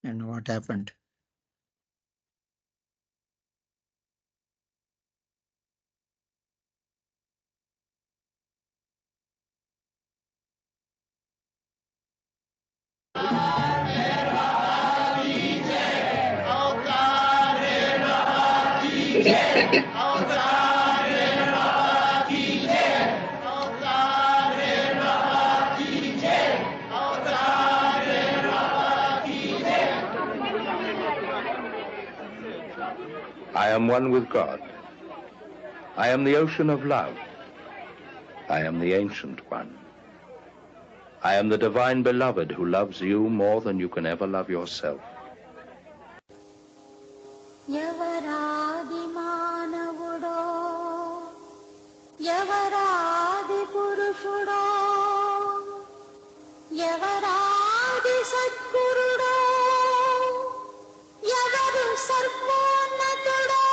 And what happened? I am one with God. I am the ocean of love. I am the ancient one. I am the divine beloved who loves you more than you can ever love yourself. ఎవరాది మానవుడో ఎవరాది పురుషుడో ఎవరాది సద్గురుడో ఎవరు సర్వోన్నతుడో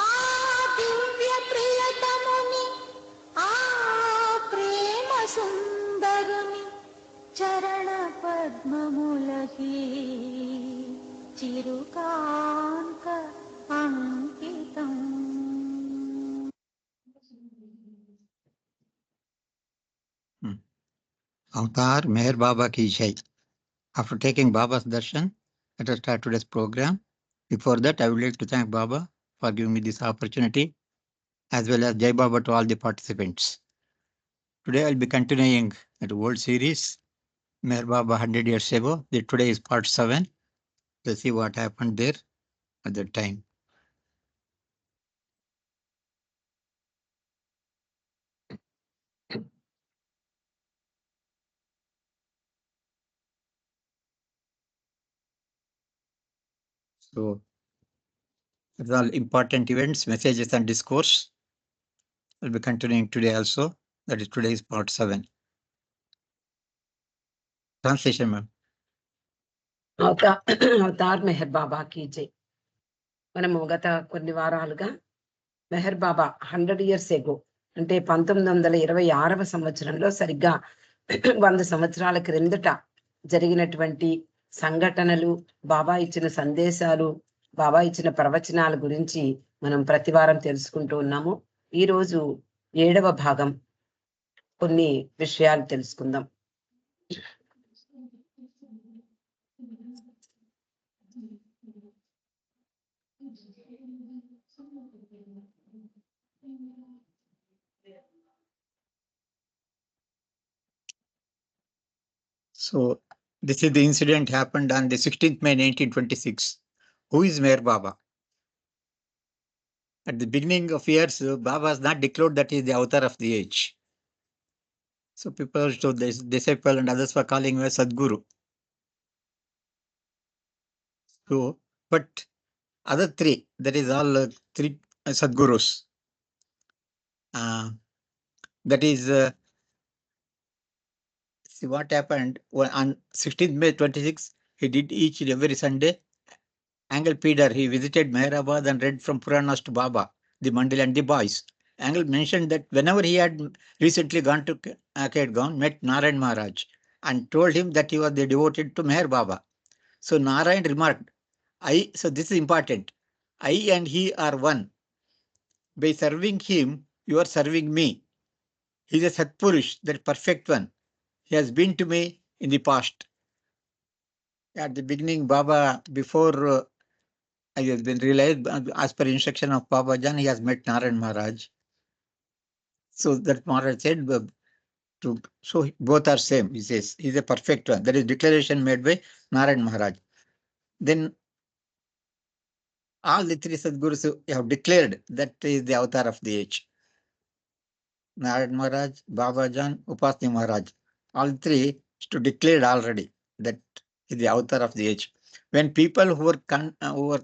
ఆ దివ్య ప్రియతముని ఆ ప్రేమ సుందరుని చరణ పద్మములకి చిరుకాంత అంకితం. Avatar Meher Baba Ki Jai. After taking Baba's darshan, let us start today's program. Before that, I would like to thank Baba for giving me this opportunity, as well as Jai Baba to all the participants. Today, I'll be continuing the old series, Meher Baba 100 years ago. Today is part 7. Let's see what happened there at that time. So, these are all important events, messages, and discourse. I'll be continuing today also. That is today's part 7. Translation, ma'am. Avatar Meher Baba కీ జై. మనము గత కొన్ని వారాలుగా మెహర్ బాబా 100 years ఎగో అంటే 1926వ సంవత్సరంలో సరిగ్గా 100 సంవత్సరాల క్రిందట జరిగినటువంటి సంఘటనలు, బాబా ఇచ్చిన సందేశాలు, బాబా ఇచ్చిన ప్రవచనాల గురించి మనం ప్రతి వారం తెలుసుకుంటూ ఉన్నాము. ఈ రోజు 7వ భాగం కొన్ని విషయాలు తెలుసుకుందాం. So, this is the incident happened on the 16th May 1926. Who is Meher Baba? At the beginning of years, Baba has not declared that he is the avatar of the age. So people, so this disciple and others were calling him a Sadguru. So, but other three, that is all 3 Sadgurus. That is, see what happened on 16th May 26, he did each and every Sunday. Angle Peter, he visited Meherabad and read from Puranas to Baba, the Mandal and the boys. Angle mentioned that whenever he had recently gone to Kedgaon, met Narayan Maharaj and told him that he was the devoted to Meher Baba. So Narayan remarked, so this is important, I and he are one. By serving him, you are serving me. He is a Satpurush, that perfect one. He has been to me in the past. At the beginning, Baba, before I has been realized, as per instruction of Baba Jan, he has met Narayan Maharaj. So that Maharaj said, so both are same. He says, he is a perfect one. That is declaration made by Narayan Maharaj. Then all the 3 Sadgurus have declared that he is the avatar of the age. Narayan Maharaj, Baba Jan, Upasni Maharaj. All 3 to declared already that he is the avatar of the age. When people who were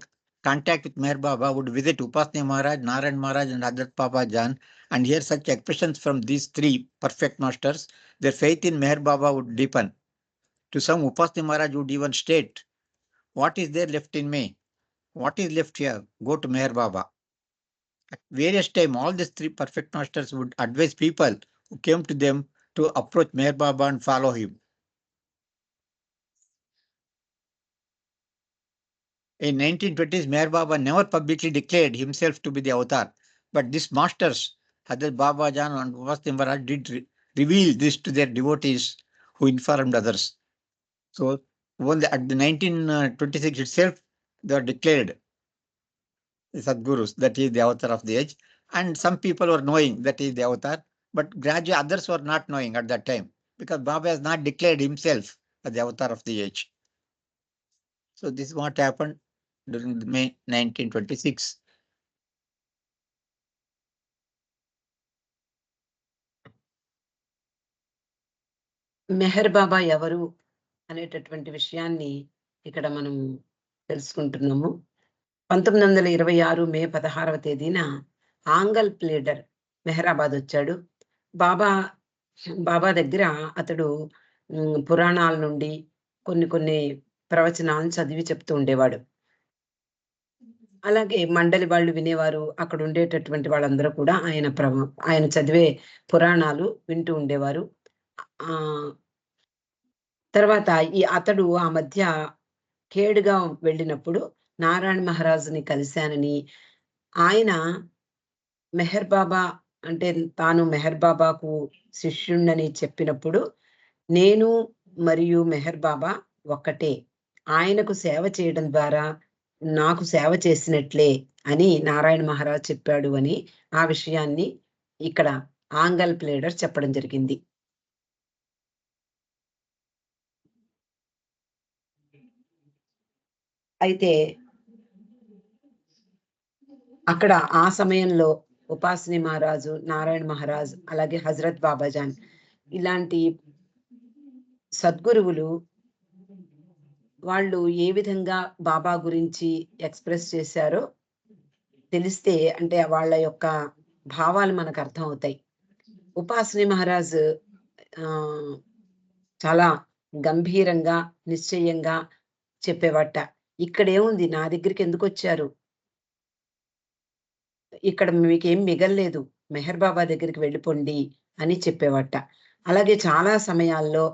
contact with Meher Baba would visit Upasni Maharaj, Narayan Maharaj and Adat Baba Jan and hear such expressions from these 3 perfect masters, their faith in Meher Baba would deepen. To some, Upasni Maharaj would even state, what is there left in me? What is left here? Go to Meher Baba. At various times, all these 3 perfect masters would advise people who came to them to approach Meher Baba and follow him. In 1920s, Meher Baba never publicly declared himself to be the avatar, but these masters, Hazrat Baba Jan and Upasni Maharaj, did reveal this to their devotees who informed others. So, only at the 1926 itself, they are declared the Sadgurus, that he is the avatar of the age. And some people were knowing that he is the avatar, but gradually others were not knowing at that time, because Baba has not declared himself as the avatar of the age. So this is what happened during the May 1926. Meher బాబా ఎవరు అనేటటువంటి విషయాన్ని ఇక్కడ మనం తెలుసుకుంటున్నాము. 1926 మే 16వ తేదీన ఆంగల్ pleader Mehrabad వచ్చాడు. బాబా దగ్గర అతడు పురాణాల నుండి కొన్ని ప్రవచనాలను చదివి చెప్తూ ఉండేవాడు. అలాగే మండలి వాళ్ళు వినేవారు. అక్కడ ఉండేటటువంటి వాళ్ళందరూ కూడా ఆయన చదివే పురాణాలు వింటూ ఉండేవారు. తర్వాత అతడు ఆ మధ్య ఖేడ్‌గా వెళ్ళినప్పుడు నారాయణ మహారాజుని కలిశానని, ఆయన మెహర్ బాబా అంటే తాను మెహర్ బాబాకు శిష్యుడినని చెప్పినప్పుడు, నేను మరియు మెహర్ బాబా ఒక్కటే. ఆయనకు సేవ చేయడం ద్వారా నాకు సేవ చేసినట్లే అని నారాయణ మహారాజ్ చెప్పాడు అని ఆ విషయాన్ని ఇక్కడ ఆంగల్ ప్లేడర్ చెప్పడం జరిగింది. అయితే అక్కడ ఆ సమయంలో ఉపాసిని మహారాజు, నారాయణ మహారాజ్, అలాగే హజరత్ బాబాజాన్ ఇలాంటి సద్గురువులు వాళ్ళు ఏ విధంగా బాబా గురించి ఎక్స్‌ప్రెస్ చేశారో తెలిస్తే, అంటే వాళ్ళ యొక్క భావాలు మనకు అర్థం అవుతాయి. ఉపాసిని మహారాజ్ చాలా గంభీరంగా, నిశ్చయంగా చెప్పేవాట. ఇక్కడేముంది, నా దగ్గరికి ఎందుకొచ్చారు? ఇక్కడ మీకేం మిగల్లేదు. మెహర్ బాబా దగ్గరికి వెళ్ళిపోండి అని చెప్పేవాట. అలాగే చాలా సమయాల్లో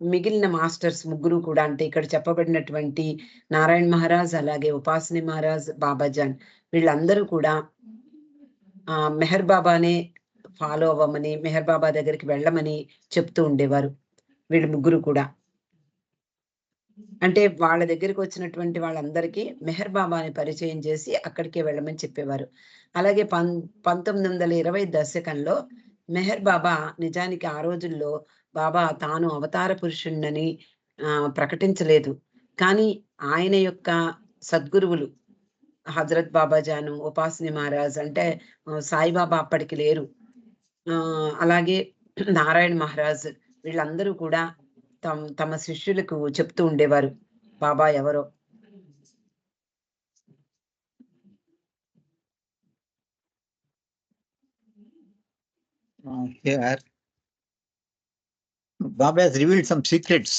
మిగిలిన మాస్టర్స్ ముగ్గురు కూడా, అంటే ఇక్కడ చెప్పబడినటువంటి నారాయణ మహారాజ్, అలాగే ఉపాసిని మహారాజ్, బాబాజాన్ వీళ్ళందరూ కూడా మెహర్ బాబానే ఫాలో అవ్వమని, మెహర్ బాబా దగ్గరికి వెళ్ళమని చెప్తూ ఉండేవారు వీళ్ళు ముగ్గురు కూడా. అంటే వాళ్ళ దగ్గరికి వచ్చినటువంటి వాళ్ళందరికీ మెహర్ బాబాని పరిచయం చేసి అక్కడికే వెళ్ళమని చెప్పేవారు. అలాగే 1920 దశకంలో మెహర్ బాబా నిజానికి ఆ రోజుల్లో బాబా తాను అవతార పురుషుణ్ణని ప్రకటించలేదు. కానీ ఆయన యొక్క సద్గురువులు హజరత్ బాబాజాను, ఉపాసిని మహారాజ్, అంటే సాయిబాబా అప్పటికి లేరు. అలాగే నారాయణ మహారాజ్ వీళ్ళందరూ కూడా తమ శిష్యులకు చెప్తూ ఉండేవారు బాబా ఎవరో. Here, Baba has revealed some secrets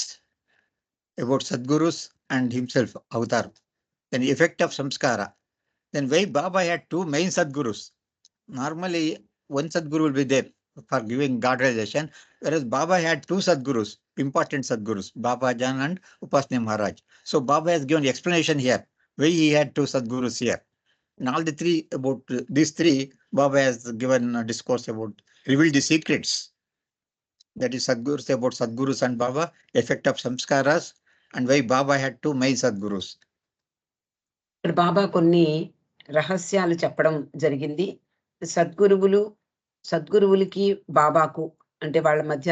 about Sadgurus and himself, avatar. Then the effect of samskara. Then why Baba had two main Sadgurus. Normally, one Sadguru will be there for giving God realization, whereas Baba had two Sadgurus, important Sadgurus, Baba Jan and Upasni Maharaj. So Baba has given explanation here, why he had two Sadgurus here. And all the three, about these three, Baba has given a discourse about, revealed the secrets. That is Sadgurus, about Sadgurus and Baba, effect of samskaras, and why Baba had two main Sadgurus. బాబా కొన్ని రహస్యాలు చెప్పడం జరిగింది. సద్గురువులకి బాబాకు అంటే వాళ్ళ మధ్య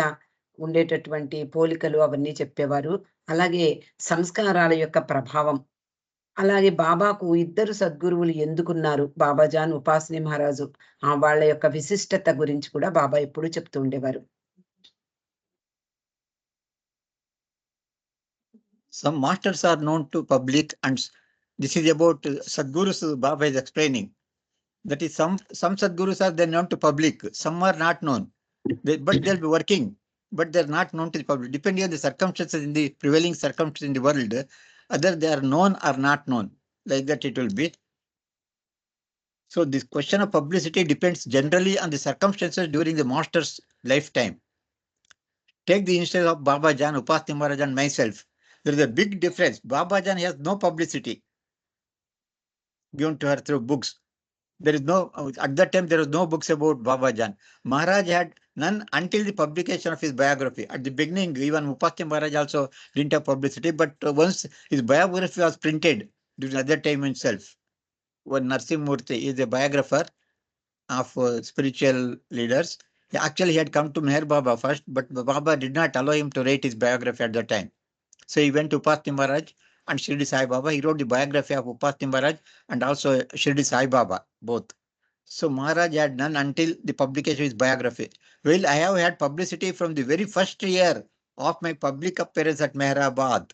ఉండేటటువంటి పోలికలు అవన్నీ చెప్పేవారు. అలాగే సంస్కారాల యొక్క ప్రభావం, అలాగే బాబాకు ఇద్దరు సద్గురువులు ఎందుకున్నారు, బాబాజాన్, ఉపాసిని మహారాజు, వాళ్ళ యొక్క విశిష్టత గురించి కూడా బాబా ఎప్పుడూ చెప్తూ ఉండేవారు. Some masters are known to public, and this is about Sadgurus Baba is explaining. That is, some Sadgurus are they known to public, some are not known. But they'll be working, but they're not known to the public. Depending on the circumstances, in the prevailing circumstances in the world, either they are known or not known. Like that it will be. So this question of publicity depends generally on the circumstances during the master's lifetime. take the instance of Baba Jan, Upasni Maharaj and myself. There is a big difference. Baba Jan has no publicity given to her through books. There is no, at that time, there was no books about Baba Jan. Maharaj had none until the publication of his biography. At the beginning, even Upasni Maharaj also didn't have publicity, but once his biography was printed during that time himself, when Narsimha Murthy is a biographer of spiritual leaders, he had come to Meher Baba first, but Baba did not allow him to write his biography at that time. So he went to Upasni Maharaj and Shirdi Sai Baba. He wrote the biography of Upasni Maharaj and also Shirdi Sai Baba, both. So Maharaj had none until the publication of his biography. Well, I have had publicity from the very first year of my public appearance at Mehrabad.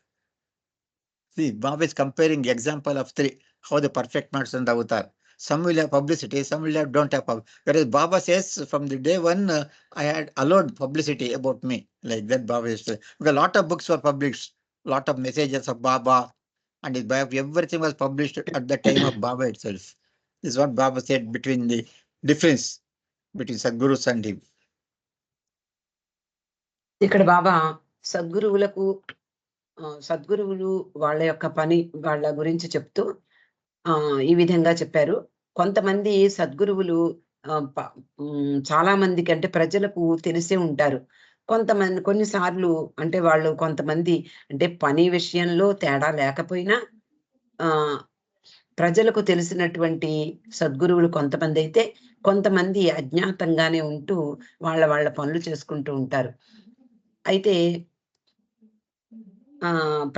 See, Baba is comparing the example of three, how the perfect master and the avatar. Some will have publicity, some will have don't have publicity. Whereas Baba says from the day one, I had allowed publicity about me. Like that Baba is because a lot of books were published, lot of messages of Baba and his biography, everything was published at the time of Baba itself. This is what Baba said between the difference between Sadgurus and him. ఇక్కడ బాబా సద్గురువులకు సద్గురువులు వాళ్ళ యొక్క పని వాళ్ళ గురించి చెప్తూ ఈ విధంగా చెప్పారు. కొంతమంది సద్గురువులు చాలా మందికి అంటే ప్రజలకు తెలిసే ఉంటారు. కొంతమంది కొన్నిసార్లు అంటే వాళ్ళు కొంతమంది అంటే పని విషయంలో తేడా లేకపోయినా ప్రజలకు తెలిసినటువంటి సద్గురువులు కొంతమంది అయితే, కొంతమంది అజ్ఞాతంగానే ఉంటూ వాళ్ళ పనులు చేసుకుంటూ ఉంటారు. అయితే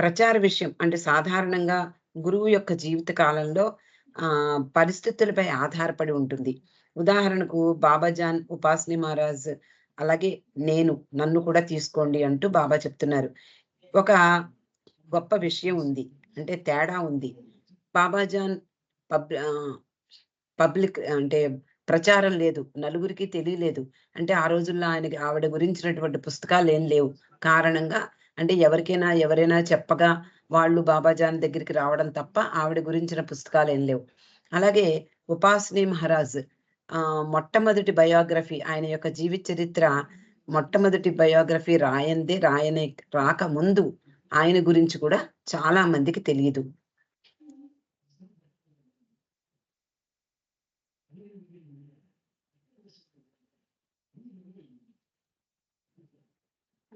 ప్రచార విషయం అంటే సాధారణంగా గురువు యొక్క జీవిత కాలంలో పరిస్థితులపై ఆధారపడి ఉంటుంది. ఉదాహరణకు బాబాజాన్, ఉపాస్ని మహారాజ్, అలాగే నన్ను కూడా తీసుకోండి అంటూ బాబా చెప్తున్నారు. ఒక గొప్ప విషయం ఉంది, అంటే తేడా ఉంది. బాబాజాన్ పబ్లిక్ అంటే ప్రచారం లేదు, నలుగురికి తెలియలేదు. అంటే ఆ రోజుల్లో ఆవిడ గురించినటువంటి పుస్తకాలు ఏం లేవు. కారణంగా అంటే ఎవరైనా చెప్పగా వాళ్ళు బాబాజాన్ దగ్గరికి రావడం తప్ప ఆవిడ గురించిన పుస్తకాలు ఏం లేవు. అలాగే ఉపాస్ని మహారాజ్ మొట్టమొదటి బయోగ్రఫీ, ఆయన యొక్క జీవిత చరిత్ర మొట్టమొదటి బయోగ్రఫీ రాక ముందు ఆయన గురించి కూడా చాలా మందికి తెలియదు.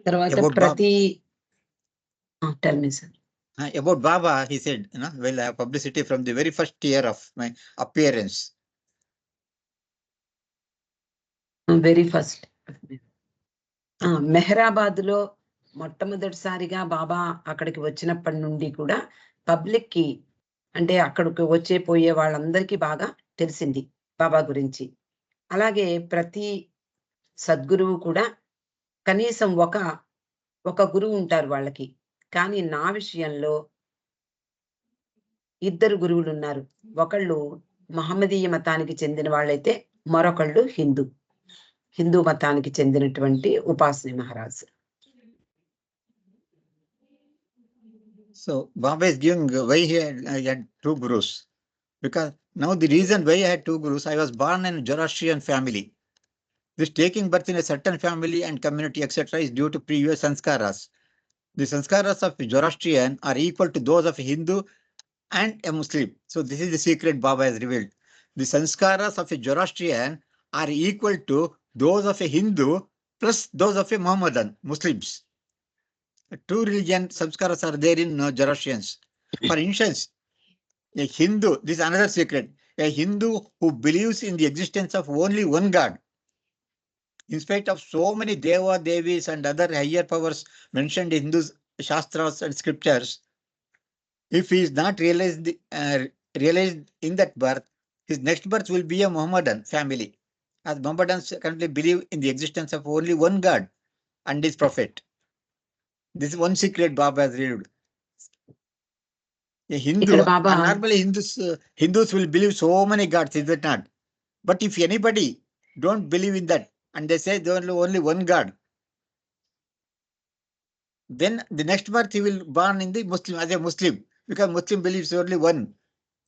తర్వాత ప్రతి tell me sir. About Baba, he said, well, I have publicity from the very first year of my appearance. Very first. Mehrabad లో మొట్టమొదటిసారిగా బాబా అక్కడికి వచ్చినప్పటి నుండి కూడా పబ్లిక్ కి అంటే అక్కడికి పోయే వాళ్ళందరికీ బాగా తెలిసింది బాబా గురించి. అలాగే ప్రతి సద్గురువు కూడా కనీసం ఒక గురువు ఉంటారు వాళ్ళకి. కానీ నా విషయంలో 2 గురువులు ఉన్నారు. ఒకళ్ళు మహమ్మదీయ మతానికి చెందిన వాళ్ళైతే మరొకళ్ళు హిందూ మతానికి చెందినటువంటి ఉపాస్ని Maharaj. So Baba is giving why he had 2 gurus. Because now the reason why I had 2 gurus, I was born in a Zoroastrian family. This taking birth in a certain family and community, etc., is due to previous sanskaras. The sanskaras of Zoroastrian are equal to those of a Hindu and a Muslim. So this is the secret Baba has revealed. The sanskaras of a Zoroastrian are equal to those of a Hindu plus those of a Mohammedan, Muslims. 2 religion sanskaras are there in Zoroastrians. For instance, a Hindu, this is another secret, a Hindu who believes in the existence of only one God, in spite of so many Deva, Devis and other higher powers mentioned in Hindu Shastras and scriptures, if he is not realized in that birth, his next birth will be a Mohammedan family, as Mohammedans currently believe in the existence of only one God and his prophet. This is one secret Baba has revealed. A Hindu, normally Hindus will believe so many gods, is it not? But if anybody don't believe in that and they say there only one God, then the next birth he will born in the Muslim, as a Muslim, because Muslim believes only one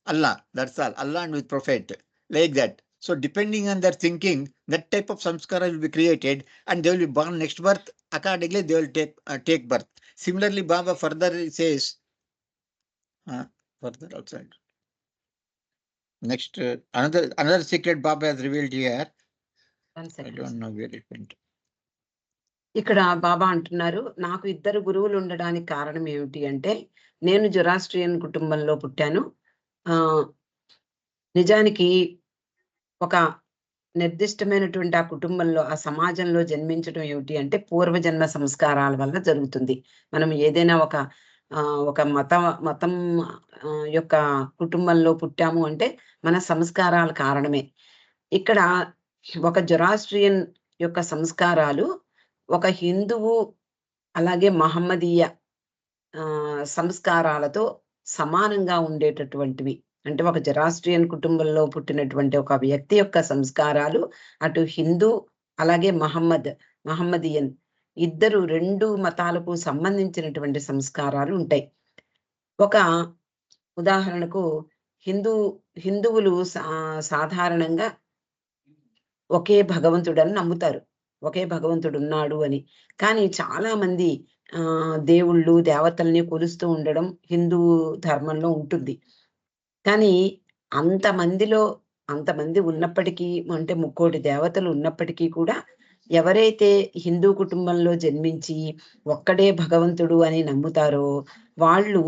Allah, that's all, Allah and with prophet, like that. So depending on their thinking, that type of samskara will be created, and they will be born next birth. Accordingly, they will take birth. Similarly, Baba further says, further outside. Next, another secret Baba has revealed here. One I second. don't know where it went. ఇక్కడ బాబా అంటున్నారు, నాకు 2 గురువులు ఉండడానికి కారణం ఏమిటి అంటే, నేను Zoroastrian కుటుంబంలో పుట్టాను. నిజానికి ఒక నిర్దిష్టమైనటువంటి ఆ కుటుంబంలో, ఆ సమాజంలో జన్మించడం ఏమిటి అంటే పూర్వజన్మ సంస్కారాల వల్ల జరుగుతుంది. మనం ఏదైనా ఒక మతం యొక్క కుటుంబంలో పుట్టాము అంటే మన సంస్కారాల కారణమే. ఇక్కడ ఒక జొరాస్ట్రియన్ యొక్క సంస్కారాలు ఒక హిందువు అలాగే మహమ్మదీయ సంస్కారాలతో సమానంగా ఉండేటటువంటివి. అంటే ఒక జొరాస్ట్రియన్ కుటుంబంలో పుట్టినటువంటి ఒక వ్యక్తి యొక్క సంస్కారాలు అటు హిందూ అలాగే మహమ్మదీయన్ ఇద్దరు 2 మతాలకు సంబంధించినటువంటి సంస్కారాలు ఉంటాయి. ఒక ఉదాహరణకు హిందువులు సాధారణంగా ఒకే భగవంతుడని నమ్ముతారు. ఒకే భగవంతుడు ఉన్నాడు అని. కానీ చాలా మంది దేవుళ్ళు దేవతల్ని కొలుస్తూ ఉండడం హిందూ ధర్మంలో ఉంటుంది. కానీ అంతమంది ఉన్నప్పటికీ, అంటే 3,000,000 దేవతలు ఉన్నప్పటికీ కూడా ఎవరైతే హిందూ కుటుంబంలో జన్మించి ఒక్కడే భగవంతుడు అని నమ్ముతారో వాళ్ళు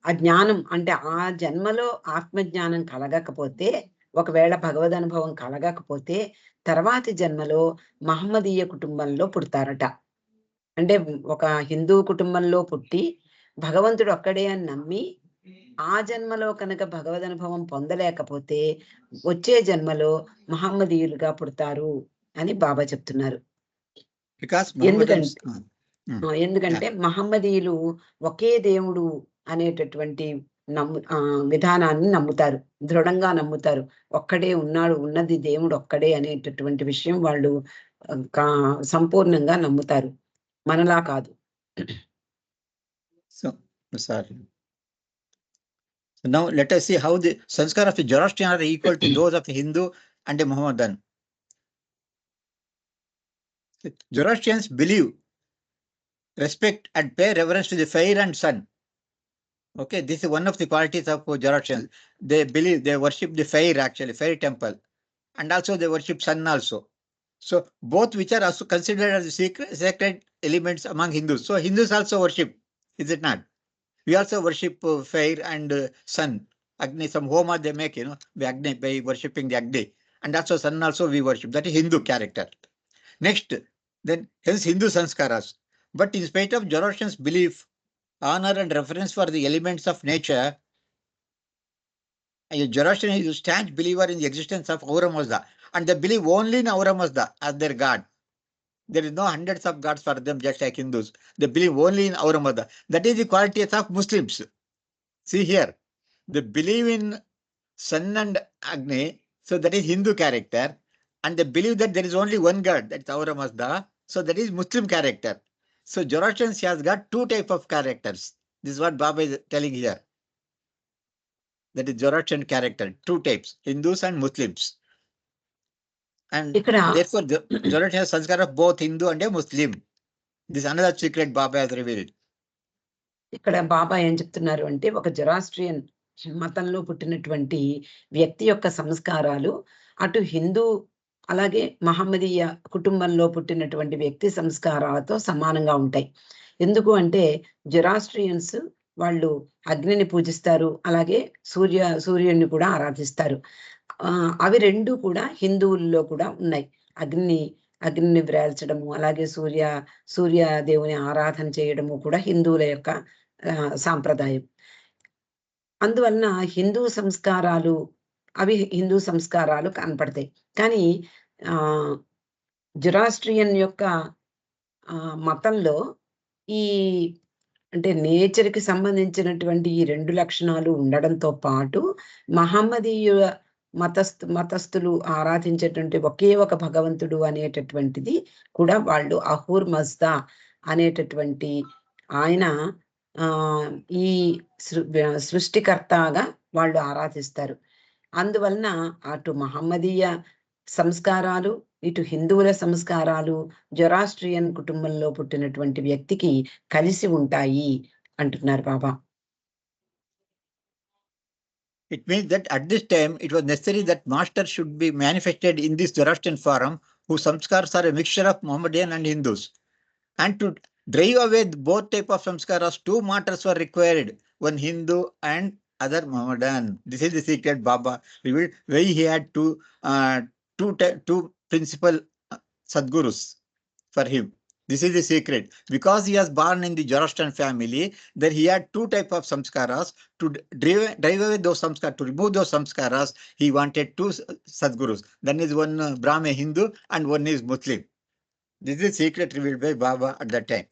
ఆ జ్ఞానం, అంటే ఆ జన్మలో ఆత్మజ్ఞానం కలగకపోతే, ఒకవేళ భగవద్ అనుభవం కలగకపోతే తర్వాతి జన్మలో మహమ్మదీయ కుటుంబంలో పుడతారట. అంటే ఒక హిందూ కుటుంబంలో పుట్టి భగవంతుడు ఒక్కడే అని నమ్మి ఆ జన్మలో కనుక భగవద్ అనుభవం పొందలేకపోతే వచ్చే జన్మలో మహమ్మదీయులుగా పుడతారు అని బాబా చెప్తున్నారు. ఎందుకంటే మహమ్మదీయులు ఒకే దేవుడు అనేటటువంటి విధానాన్ని నమ్ముతారు, దృఢంగా నమ్ముతారు. ఒక్కడే ఉన్నాడు, ఉన్నది దేవుడు ఒక్కడే అనేటటువంటి విషయం వాళ్ళు సంపూర్ణంగా నమ్ముతారు, మనలా కాదు. So now let us see how the sanskar of the Zoroastrian are equal to those of the Hindu and the Mohammedan. Zoroastrians believe, respect and pay reverence to the fire and sun. Okay, this is one of the qualities of Zoroastrians. They believe, they worship the fire, actually, fire temple, and also they worship sun also. So both which are also considered as sacred elements among Hindus. So Hindus also worship, is it not? We also worship fire and sun. Agni, some homa they make, Agni, by worshipping the Agni. And also sun also we worship. That is Hindu character. Next, then hence Hindu sanskaras. But in spite of Zoroastrians' belief, honor and reference for the elements of nature, a Zoroastrian is a staunch believer in the existence of Ahura Mazda, and they believe only in Ahura Mazda as their god. There is no hundreds of gods for them, just like Hindus. They believe only in Ahura Mazda. That is the qualities of Muslims. See here, they believe in sun and Agni, so that is Hindu character, and they believe that there is only one god, that's Ahura Mazda, so that is Muslim character. So Zoroastrians has got 2 types of characters. This is what Baba is telling here. That is Zoroastrian character, 2 types, Hindus and Muslims. And therefore, Zoroastrian has sanskar of both Hindu and a Muslim. This is another secret Baba has revealed. ఇక్కడ బాబా ఏం చెప్తున్నారు అంటే, ఒక Zoroastrian మతంలో పుట్టినటువంటి వ్యక్తి యొక్క సంస్కారాలు అటు హిందూ అలాగే మహమ్మదీయ కుటుంబంలో పుట్టినటువంటి వ్యక్తి సంస్కారాలతో సమానంగా ఉంటాయి. ఎందుకు అంటే జొరాస్ట్రియన్స్ వాళ్ళు అగ్నిని పూజిస్తారు, అలాగే సూర్యుని కూడా ఆరాధిస్తారు. అవి 2 కూడా హిందువుల్లో కూడా ఉన్నాయి. అగ్నిని వ్రేల్చడము, అలాగే సూర్య దేవుని ఆరాధన చేయడము కూడా హిందువుల యొక్క సాంప్రదాయం. అందువలన హిందూ సంస్కారాలు కనపడతాయి. కానీ జొరాస్ట్రియన్ యొక్క మతంలో అంటే నేచర్కి సంబంధించినటువంటి ఈ 2 లక్షణాలు ఉండడంతో పాటు మహమ్మదీయ మతస్థులు ఆరాధించేటువంటి ఒకే ఒక భగవంతుడు అనేటటువంటిది కూడా వాళ్ళు అహూర్ మజ్దా అనేటటువంటి ఆయన ఈ సృష్టికర్తగా వాళ్ళు ఆరాధిస్తారు. అందువలన అటు మహమ్మదీయ సంస్కారాలు, ఇటు హిందువుల సంస్కారాలు జొరాస్ట్రియన్ కుటుంబంలో పుట్టినటువంటి వ్యక్తికి కలిసి ఉంటాయి అంటున్నారు బాబా. It means that at this time it was necessary that master should be manifested in this Zoroastrian form, whose samskaras are a mixture of Mohammedan and Hindus. And to drive away both type of samskaras, two martyrs were required, one Hindu and other Mohammedan. This is the secret Baba revealed, why he had two principal Sadgurus for him. This is the secret. Because he was born in the Zoroastrian family, then he had two type of samskaras. To drive away those samskaras, to remove those samskaras, he wanted two Sadgurus. Then is one Brahmin Hindu and one is Muslim. This is the secret revealed by Baba at that time.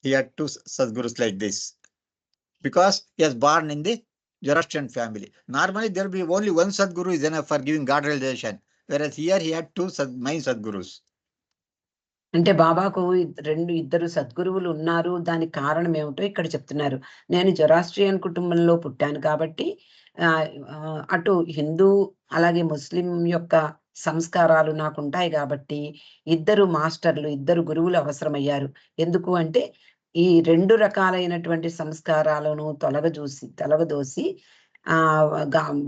He had two Sadgurus like this. Because he was born in the Zoroastrian family. Normally there will be only one Sadguru is enough for giving God realization. Whereas here he had two main Sadgurus. అంటే బాబాకు ఇద్దరు సద్గురువులు ఉన్నారు. దానికి కారణం ఏమిటో ఇక్కడ చెప్తున్నారు. నేను జొరాస్ట్రియన్ కుటుంబంలో పుట్టాను కాబట్టి అటు హిందూ అలాగే ముస్లిం యొక్క సంస్కారాలు నాకు ఉంటాయి కాబట్టి ఇద్దరు మాస్టర్లు, ఇద్దరు గురువులు అవసరమయ్యారు. ఎందుకు అంటే ఈ రెండు రకాలైనటువంటి సంస్కారాలను తొలగదోసి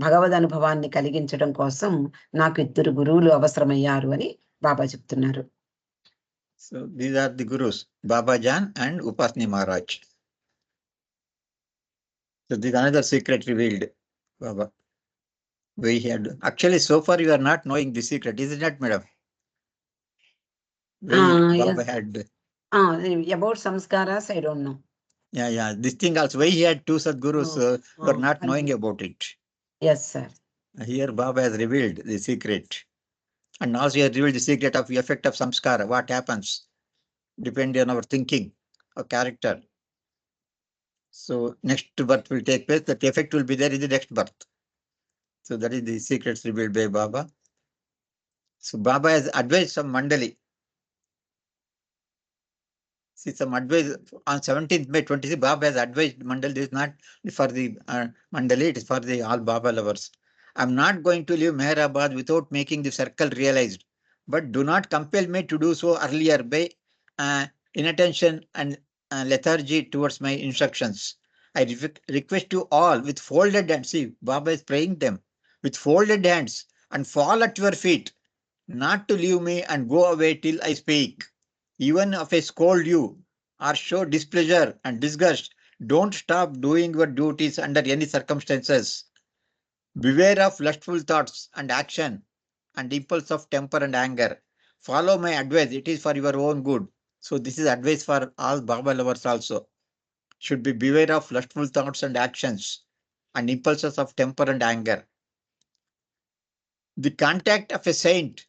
భగవద్ అనుభవాన్ని కలిగించడం కోసం నాకు ఇద్దరు గురువులు అవసరమయ్యారు అని బాబా చెప్తున్నారు. So these are the gurus, Baba Jan and Upasni Maharaj. So this is another secret revealed, Baba. We had actually so far you are not knowing the secret, isn't it, madam? Baba yes. had. About samskaras, I don't know. Yeah. This thing also, why he had two Sadgurus, you are not knowing about it. Yes, sir. Here Baba has revealed the secret. And also he has revealed the secret of the effect of samskara, what happens, depending on our thinking, our character. So next birth will take place, that effect will be there in the next birth. So that is the secrets revealed by Baba. So Baba has advised some Mandali. See some advice on 17th May 26, Baba has advised Mandali. This is not for the Mandali, it is for the all Baba lovers. I'm not going to leave Meherabad without making the circle realized, but do not compel me to do so earlier by inattention and lethargy towards my instructions. I request you all with folded hands. See, Baba is praying them with folded hands and fall at your feet, not to leave me and go away till I speak. Even if I scold you or show displeasure and disgust, don't stop doing your duties under any circumstances. Beware of lustful thoughts and action and impulse of temper and anger. Follow my advice, it is for your own good. So this is advice for all Baba lovers also. Should be beware of lustful thoughts and actions and impulses of temper and anger. The contact of a saint,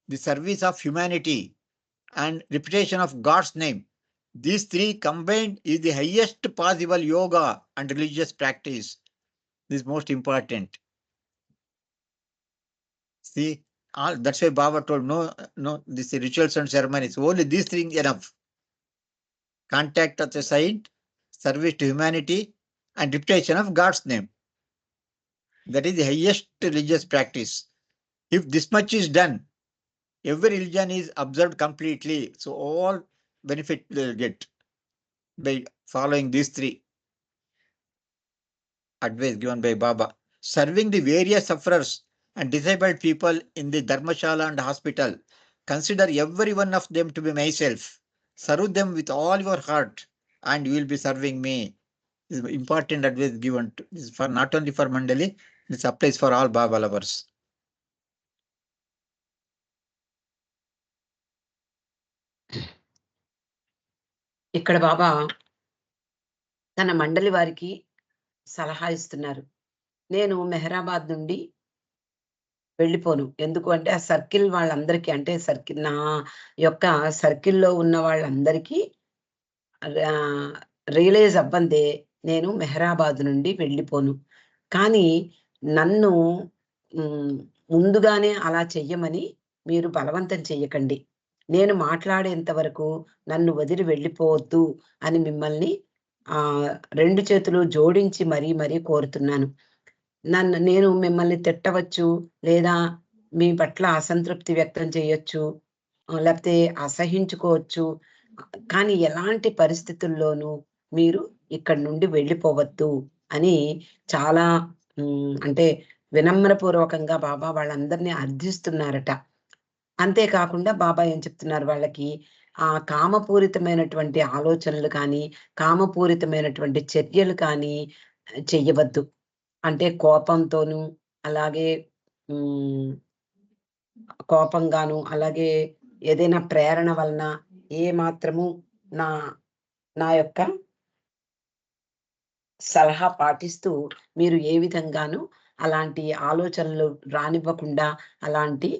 the service of humanity, and repetition of God's name. These three combined is the highest possible yoga and religious practice. This is most important. See, that's why Baba told no, this rituals and ceremonies, only these things enough. Contact of the saint, service to humanity, and repetition of God's name. That is the highest religious practice. If this much is done, every religion is observed completely. So all benefit will get by following these three. Advice given by Baba. Serving the various sufferers and disabled people in the Dharmashala and hospital. Consider every one of them to be myself. Serve them with all your heart and you will be serving me. This is important advice given. This is for not only for Mandali, this applies for all Baba lovers. ఇక్కడ బాబా తన మండలి వారికి సలహా ఇస్తున్నారు. నేను మెహరాబాద్ నుండి వెళ్ళిపోను. ఎందుకు అంటే ఆ సర్కిల్ వాళ్ళందరికీ, అంటే సర్కిల్ నా యొక్క సర్కిల్లో ఉన్న వాళ్ళందరికీ రియలైజ్ అవ్వందే నేను మెహరాబాద్ నుండి వెళ్ళిపోను. కానీ నన్ను ముందుగానే అలా చెయ్యమని మీరు బలవంతం చెయ్యకండి. నేను మాట్లాడేంత వరకు నన్ను వదిలి వెళ్ళిపోవద్దు అని మిమ్మల్ని రెండు చేతులు జోడించి మరీ కోరుతున్నాను. నేను మిమ్మల్ని తిట్టవచ్చు, లేదా మీ పట్ల అసంతృప్తి వ్యక్తం చేయొచ్చు, లేకపోతే అసహించుకోవచ్చు. కానీ ఎలాంటి పరిస్థితుల్లోనూ మీరు ఇక్కడి నుండి వెళ్ళిపోవద్దు అని చాలా అంటే వినమ్రపూర్వకంగా బాబా వాళ్ళందరినీ అర్థిస్తున్నారట. అంతేకాకుండా బాబా ఏం చెప్తున్నారు వాళ్ళకి, కామపూరితమైనటువంటి ఆలోచనలు కానీ, కామపూరితమైనటువంటి చర్యలు కానీ చెయ్యవద్దు. అంటే కోపంతోనూ, అలాగే హ్మ్, కోపంగాను, అలాగే ఏదైనా ప్రేరణ వలన ఏ మాత్రము నా నా యొక్క సలహా పాటిస్తూ మీరు ఏ విధంగాను అలాంటి ఆలోచనలు రానివ్వకుండా, అలాంటి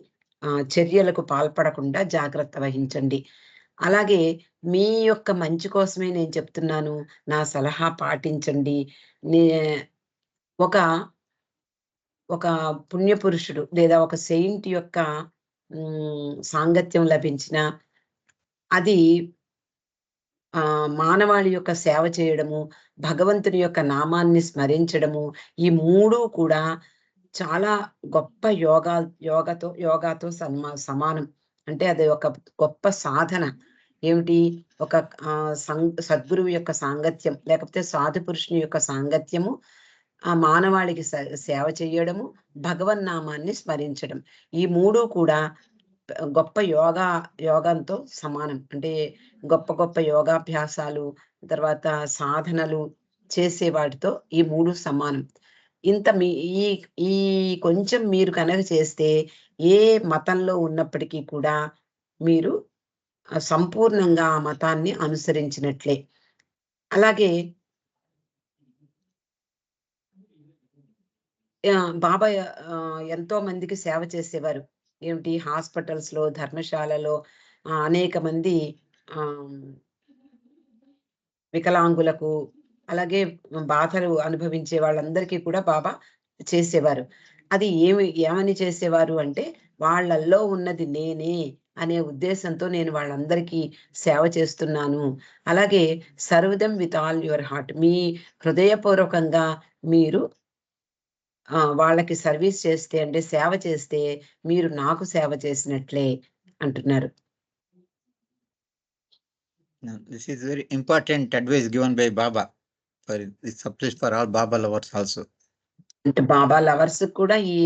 చర్యలకు పాల్పడకుండా జాగ్రత్త వహించండి. అలాగే మీ యొక్క మంచి కోసమే నేను చెప్తున్నాను. నా సలహా పాటించండి. నే ఒక ఒక పుణ్యపురుషుడు లేదా ఒక సెయింట్ యొక్క సాంగత్యం లభించిన అది మానవాళి యొక్క సేవ చేయడము, భగవంతుని యొక్క నామాన్ని స్మరించడము, ఈ 3 కూడా చాలా గొప్ప యోగాతో సమానం. అంటే అది ఒక గొప్ప సాధన. ఏమిటి? ఒక సద్గురువు యొక్క సాంగత్యం, లేకపోతే సాధు పురుషుని యొక్క సాంగత్యము, ఆ మానవాళికి సేవ చేయడము, భగవన్నామాన్ని స్మరించడం. ఈ 3 కూడా గొప్ప యోగంతో సమానం. అంటే గొప్ప యోగాభ్యాసాలు, తర్వాత సాధనలు చేసే వాటితో ఈ 3 సమానం. ఇంత ఈ ఈ కొంచెం మీరు కనుక చేస్తే ఏ మతంలో ఉన్నప్పటికీ కూడా మీరు సంపూర్ణంగా ఆ మతాన్ని అనుసరించినట్లే. అలాగే బాబా ఎంతో మందికి సేవ చేసేవారు. ఏమిటి? హాస్పిటల్స్‌లో, ధర్మశాలలో అనేక మంది ఆహ్, వికలాంగులకు, అలాగే బాధలు అనుభవించే వాళ్ళందరికీ కూడా బాబా చేసేవారు. అది ఏమని చేసేవారు అంటే, వాళ్ళల్లో ఉన్నది నేనే అనే ఉద్దేశంతో నేను వాళ్ళందరికీ సేవ చేస్తున్నాను. అలాగే serve with all your heart, మీ హృదయపూర్వకంగా మీరు వాళ్ళకి సర్వీస్ చేస్తే, అంటే సేవ చేస్తే మీరు నాకు సేవ చేసినట్లే అంటున్నారు. Now, this is very important advice given by Baba. This applies for all Baba lovers also. అంటే బాబా లవర్స్ కూడా ఈ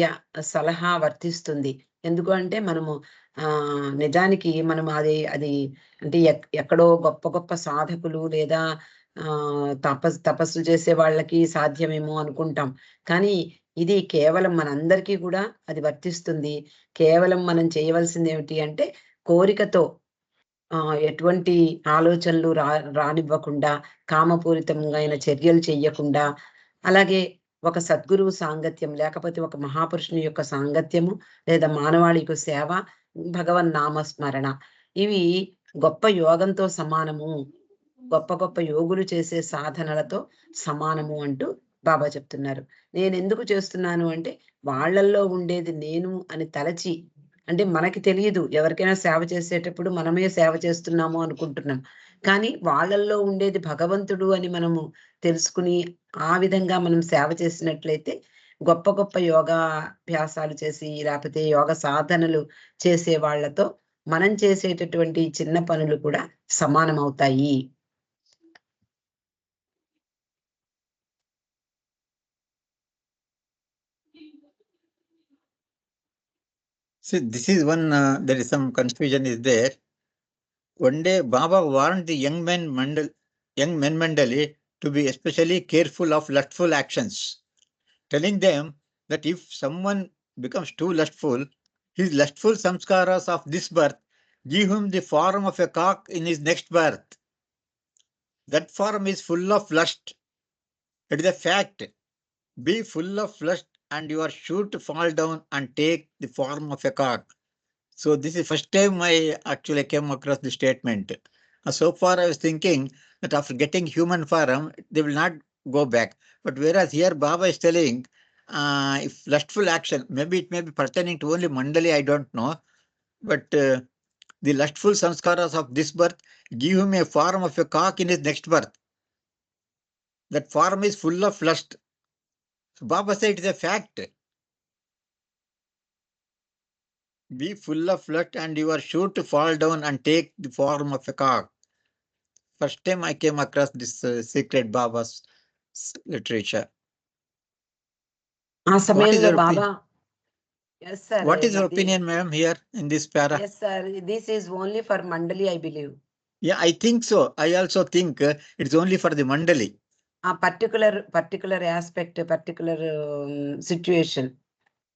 సలహా వర్తిస్తుంది. ఎందుకు అంటే మనము నిజానికి మనం అది అంటే ఎక్కడో గొప్ప సాధకులు లేదా తపస్సు చేసే వాళ్ళకి సాధ్యమేమో అనుకుంటాం. కానీ ఇది కేవలం మనందరికీ కూడా అది వర్తిస్తుంది. కేవలం మనం చేయవలసింది ఏమిటి అంటే కోరికతో ఎటువంటి ఆలోచనలు రానివ్వకుండా, కామపూరితంగైన చర్యలు చెయ్యకుండా, అలాగే ఒక సద్గురువు సాంగత్యం, లేకపోతే ఒక మహాపురుషుని యొక్క సాంగత్యము, లేదా మానవాళికి సేవ, భగవన్నామస్మరణ, ఇవి గొప్ప యోగంతో సమానము. గొప్ప యోగులు చేసే సాధనలతో సమానము అంటూ బాబా చెప్తున్నారు. నేనెందుకు చేస్తున్నాను అంటే, వాళ్ళల్లో ఉండేది నేను అని తలచి, అంటే మనకి తెలియదు. ఎవరికైనా సేవ చేసేటప్పుడు మనమే సేవ చేస్తున్నాము అనుకుంటున్నాం. కానీ వాళ్ళల్లో ఉండేది భగవంతుడు అని మనము తెలుసుకుని, ఆ విధంగా మనం సేవ చేసినట్లయితే గొప్ప యోగాభ్యాసాలు చేసి, లేకపోతే యోగ సాధనలు చేసే వాళ్ళతో మనం చేసేటటువంటి చిన్న పనులు కూడా సమానమవుతాయి. See, this is one, there is some confusion is there. One day, Baba warned the young men Mandali to be especially careful of lustful actions, telling them that if someone becomes too lustful, his lustful samskaras of this birth give him the form of a cock in his next birth. That form is full of lust. It is a fact. Be full of lust and you are sure to fall down and take the form of a cock. So this is first time I actually came across the statement. So far I was thinking that after getting human form, they will not go back. But whereas here Baba is telling, if lustful action, maybe it may be pertaining to only Mandali, I don't know. But the lustful samskaras of this birth give him a form of a cock in his next birth. that form is full of lust. So Baba said it is a fact. Be full of lust and you are sure to fall down and take the form of a cock. First time I came across this secret Baba's literature. ఆ What is సమయంలో your Baba opinion? Yes sir What is your opinion, madam, here in this para? Yes sir this is only for Mandali I believe. Yeah, I think so. I also think it's only for the Mandali. ఆ particular aspect, particular situation.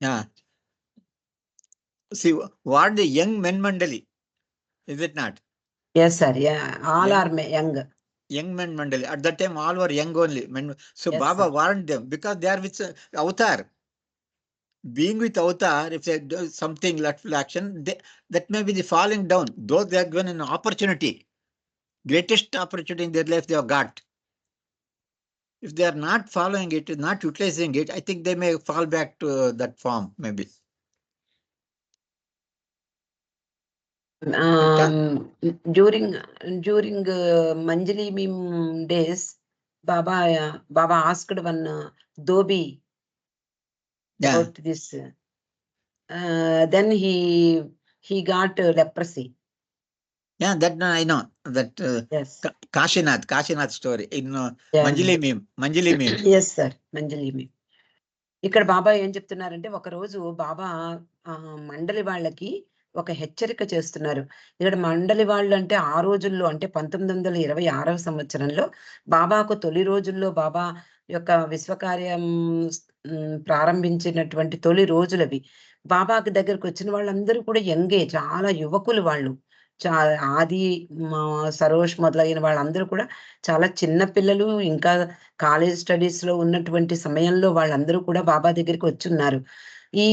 Yeah. See, what the young men Mandali, is it not? Yes sir, all Young- are young. Young men Mandali. At that time, all were young only. Men. So Yes, Baba sir. warned them because they are with avatar. Being with avatar, if they do something lustful action, that may be the falling down. Though they are given an opportunity, greatest opportunity in their life they have got. If they are not following it, not utilizing it, I think they may fall back to that form, maybe. During Manjali meme days, Baba asked one dhobi Yeah. about this. Then he got leprosy. Yeah, that I know. That Yes. Kashinath story in Yeah. Manjali meme. Yes sir, Manjali meme. ఇక్కడ బాబా ఏం చెప్తున్నారంటే, ఒక రోజు బాబా మండలి వాళ్ళకి ఒక హెచ్చరిక చేస్తున్నారు. ఇక్కడ మండలి వాళ్ళు అంటే ఆ రోజుల్లో, అంటే 1926వ సంవత్సరంలో బాబాకు తొలి రోజుల్లో బాబా యొక్క విశ్వకార్యం ప్రారంభించినటువంటి తొలి రోజులవి. బాబాకి దగ్గరకు వచ్చిన వాళ్ళందరూ కూడా యంగే, చాలా యువకులు వాళ్ళు. ఆది, సరోష్ మొదలైన వాళ్ళందరూ కూడా చాలా చిన్న పిల్లలు, ఇంకా కాలేజ్ స్టడీస్ లో ఉన్నటువంటి సమయంలో వాళ్ళందరూ కూడా బాబా దగ్గరికి వచ్చున్నారు. ఈ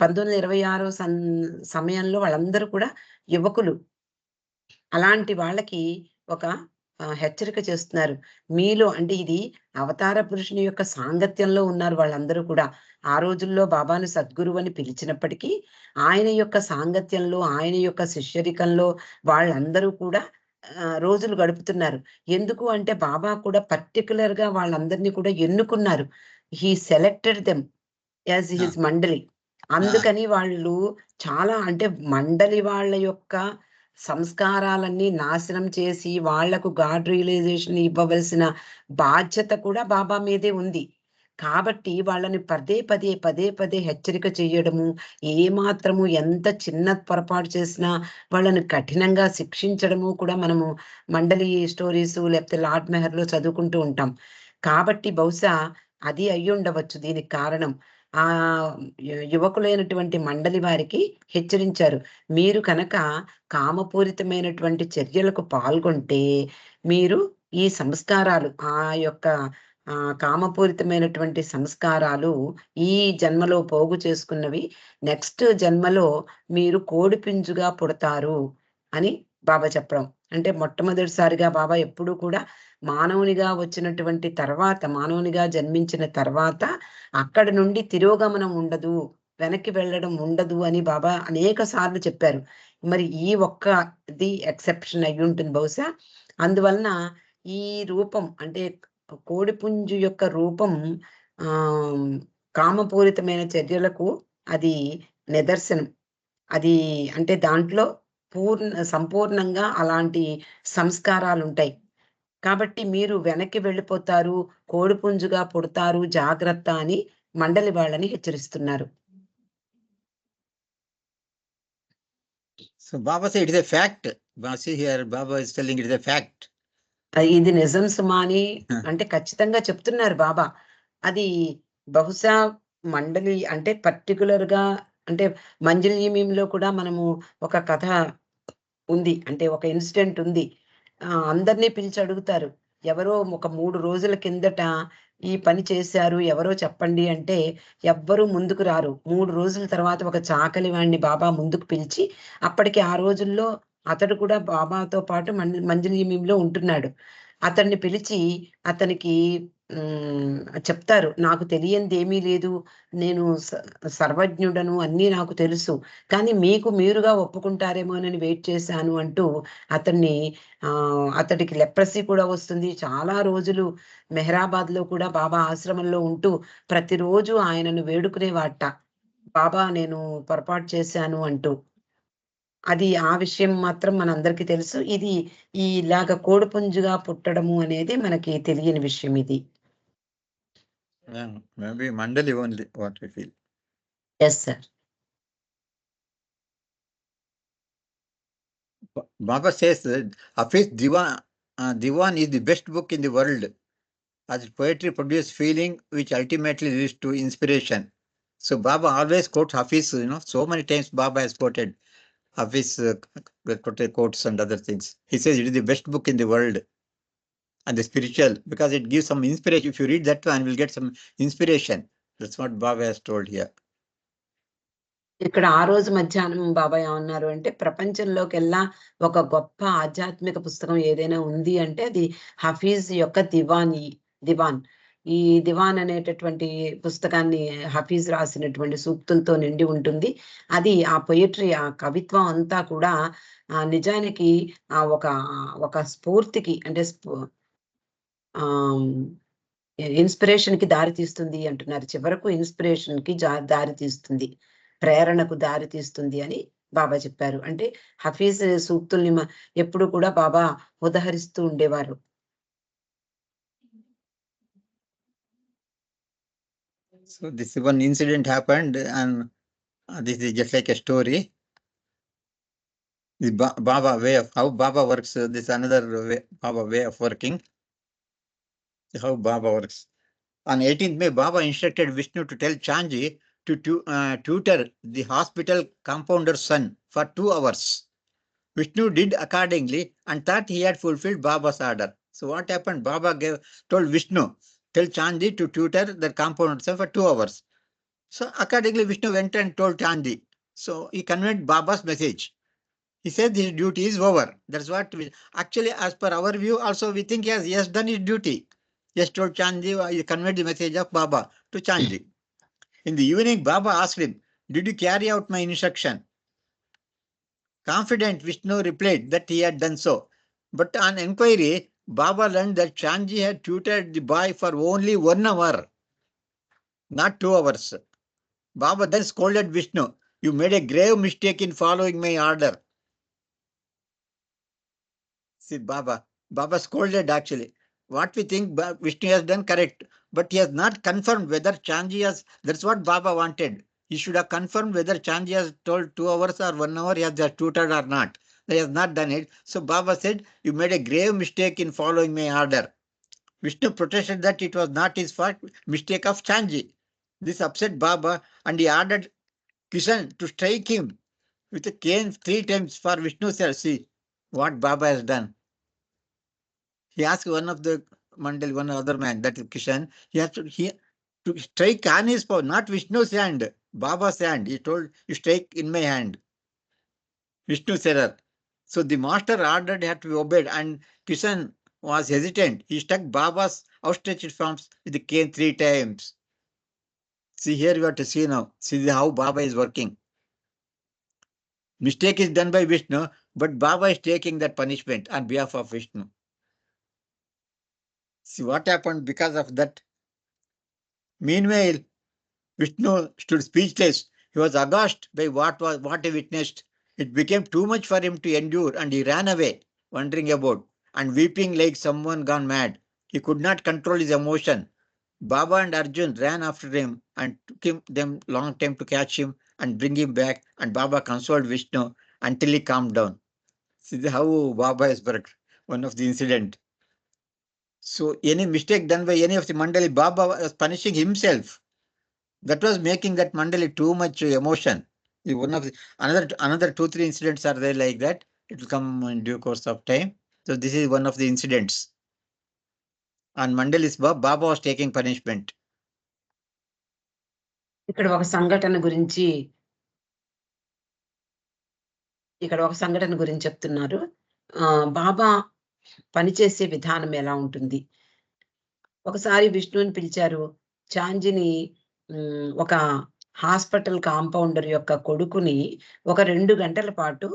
1926 సమయంలో వాళ్ళందరూ కూడా యువకులు. అలాంటి వాళ్ళకి ఒక హెచ్చరిక చేస్తున్నారు. మీలో, అంటే ఇది అవతార పురుషుని యొక్క సాంగత్యంలో ఉన్నారు వాళ్ళందరూ కూడా. ఆ రోజుల్లో బాబాను సద్గురువు అని పిలిచినప్పటికీ ఆయన యొక్క సాంగత్యంలో, ఆయన యొక్క శిష్యరికంలో వాళ్ళందరూ కూడా రోజులు గడుపుతున్నారు. ఎందుకు అంటే బాబా కూడా పర్టికులర్ గా వాళ్ళందరినీ కూడా ఎన్నుకున్నారు. He selected them as his మండలి. అందుకని వాళ్ళు చాలా, అంటే మండలి వాళ్ళ యొక్క సంస్కారాలన్నీ నాశనం చేసి వాళ్లకు గాడ్ రియలైజేషన్ ఇవ్వవలసిన బాధ్యత కూడా బాబా మీదే ఉంది. కాబట్టి వాళ్ళని పదే పదే హెచ్చరిక చేయడము, ఏమాత్రము ఎంత చిన్న పొరపాటు చేసినా వాళ్ళని కఠినంగా శిక్షించడము కూడా మనము మండలి స్టోరీస్ లేకపోతే లార్డ్ మెహర్లో చదువుకుంటూ ఉంటాం. కాబట్టి బహుశా అది అయ్యి ఉండవచ్చు దీనికి కారణం. ఆ యువకులైనటువంటి మండలి వారికి హెచ్చరించారు, మీరు కనుక కామపూరితమైనటువంటి చర్యలకు పాల్గొంటే మీరు ఈ సంస్కారాలు, ఆ యొక్క కామపూరితమైనటువంటి సంస్కారాలు ఈ జన్మలో పోగు చేసుకున్నవి నెక్స్ట్ జన్మలో మీరు కోడిపుంజుగా పుడతారు అని బాబా చెప్పడం. అంటే మొట్టమొదటిసారిగా బాబా ఎప్పుడు కూడా మానవునిగా వచ్చినటువంటి తర్వాత, మానవునిగా జన్మించిన తర్వాత అక్కడి నుండి తిరోగమనం ఉండదు, వెనక్కి వెళ్ళడం ఉండదు అని బాబా అనేక సార్లు చెప్పారు. మరి ఈ ఒక్కది ఎక్సెప్షన్ అయి ఉంటుంది బహుశా. అందువలన ఈ రూపం, అంటే కోడిపుంజు యొక్క రూపం కామపూరితమైన చర్యలకు అది నిదర్శనం. అది అంటే దాంట్లో సంపూర్ణంగా అలాంటి సంస్కారాలు ఉంటాయి. కాబట్టి మీరు వెనక్కి వెళ్ళిపోతారు, కోడిపుంజుగా పుడతారు, జాగ్రత్త అని మండలి వాళ్ళని హెచ్చరిస్తున్నారు. So Baba said it is a fact. See here, Baba is telling it is a fact. ఇది నిజం సుమా అని అంటే ఖచ్చితంగా చెప్తున్నారు బాబా. అది బహుశా మండలి అంటే పర్టికులర్ గా, అంటే మంజలి మీమ్లో కూడా మనము ఒక కథ ఉంది, అంటే ఒక ఇన్సిడెంట్ ఉంది. అందరినీ పిలిచి అడుగుతారు, ఎవరో ఒక 3 రోజుల కిందట ఈ పని చేశారు, ఎవరో చెప్పండి అంటే ఎవ్వరూ ముందుకు రారు. 3 రోజుల తర్వాత ఒక చాకలి వాడిని బాబా ముందుకు పిలిచి, అప్పటికి ఆ రోజుల్లో అతడు కూడా బాబాతో పాటు మంజలి మీమ్లో ఉంటున్నాడు. అతన్ని పిలిచి అతనికి చెప్తారు, నాకు తెలియంది ఏమీ లేదు, నేను సర్వజ్ఞుడను, అన్నీ నాకు తెలుసు, కానీ మీకు మీరుగా ఒప్పుకుంటారేమోనని వెయిట్ చేశాను అంటూ అతన్ని అతడికి లెప్రసీ కూడా వస్తుంది. చాలా రోజులు మెహరాబాద్లో కూడా బాబా ఆశ్రమంలో ఉంటూ ప్రతిరోజు ఆయనను వేడుకునేవాట, బాబా నేను పొరపాటు చేశాను అంటూ. అది ఆ విషయం మాత్రం మనందరికీ తెలుసు. ఇది ఇలాగ కోడిపుంజుగా పుట్టడము అనేది మనకి తెలియని విషయం ఇది. Yeah, maybe Mandali only, what we feel. Yes sir. Baba says that Hafiz Diwan is the best book in the world, as poetry produces feeling which ultimately leads to inspiration. So Baba always quotes Hafiz, so many times Baba has quoted Hafiz quotes and other things. He says it is the best book in the world and the spiritual, because it gives some inspiration. If you read that one, you will get some inspiration. That's what Baba has told here. ఇక్కడ ఆ రోజు మధ్యాహ్నం బాబా ఏమన్నారు అంటే, ప్రపంచంలోకెల్లా ఒక గొప్ప ఆధ్యాత్మిక పుస్తకం ఏదైనా ఉంది అంటే అది హఫీజ్ యొక్క దివాన్. ఈ దివాన్ అనేటటువంటి పుస్తకాన్ని హఫీజ్ రాసినటువంటి సూక్తులతో నిండి ఉంటుంది. అది ఆ పొయట్రీ, ఆ కవిత్వం అంతా కూడా నిజానికి ఒక స్ఫూర్తికి అంటే ఇన్స్పిరేషన్ కి దారి తీస్తుంది అంటున్నారు. చివరకు ఇన్స్పిరేషన్ కి దారి తీస్తుంది, ప్రేరణకు దారి తీస్తుంది అని బాబా చెప్పారు. అంటే హఫీజ్ సూక్తుల్ని ఎప్పుడు కూడా బాబా ఉదహరిస్తూ ఉండేవారు. So this one incident happened, and this is just like a story. The Baba way of how Baba works. This another way, Baba way of working. How Baba works. On 18th May, Baba instructed Vishnu to tell Chanji to tutor the hospital compounder's son for 2 hours. Vishnu did accordingly and thought he had fulfilled Baba's order. So what happened? Baba told Vishnu, tell Chanji to tutor the compounder's son for 2 hours. So accordingly, Vishnu went and told Chanji. So he conveyed Baba's message. He said his duty is over. That's what actually, as per our view, also we think he has done his duty. He has told Chanji, he conveyed the message of Baba to Chanji. In the evening, Baba asked him, did you carry out my instruction? Confident, Vishnu replied that he had done so. But on inquiry, Baba learned that Chanji had tutored the boy for only 1 hour, not 2 hours. Baba then scolded Vishnu, you made a grave mistake in following my order. See, Baba scolded actually. What we think Vishnu has done correct, but he has not confirmed whether Chanji has, that's what Baba wanted. He should have confirmed whether Chanji has told 2 hours or 1 hour he has just tutored or not. He has not done it. So Baba said, you made a grave mistake in following my order. Vishnu protested that it was not his fault, mistake of Chanji. This upset Baba and he ordered Kishan to strike him with a cane 3 times for Vishnu said, see what Baba has done. He asked one of the Mandal, one other man, that is Kishan, he has to strike on his paw, not Vishnu's hand, Baba's hand. He told, you strike in my hand. Vishnu said, so the master ordered had to be obeyed, and Kishan was hesitant. He struck Baba's outstretched palms with the cane 3 times. See, here you have to see now. See how Baba is working. Mistake is done by Vishnu, but Baba is taking that punishment on behalf of Vishnu. See what happened because of that. Meanwhile, Vishnu stood speechless. He was aghast by what he witnessed. It became too much for him to endure, and he ran away, wandering about and weeping like someone gone mad. He could not control his emotion. Baba and Arjun ran after him and took them long time to catch him and bring him back, and Baba consoled Vishnu until he calmed down. See how Baba has worked. One of the incident. So any mistake done by any of the Mandali, Baba was punishing himself. That was making that Mandali too much emotion. One of the, another 2-3 incidents are there like that. It will come in due course of time. So this is one of the incidents. On Mandali's Baba was taking punishment. ఇక్కడ ఒక సంఘటన గురించి చెప్తున్నారు. బాబా పనిచేసే విధానం ఎలా ఉంటుంది? ఒకసారి విష్ణువుని పిలిచారు. చాంజిని ఒక హాస్పిటల్ కాంపౌండర్ యొక్క కొడుకుని ఒక 2 గంటల పాటు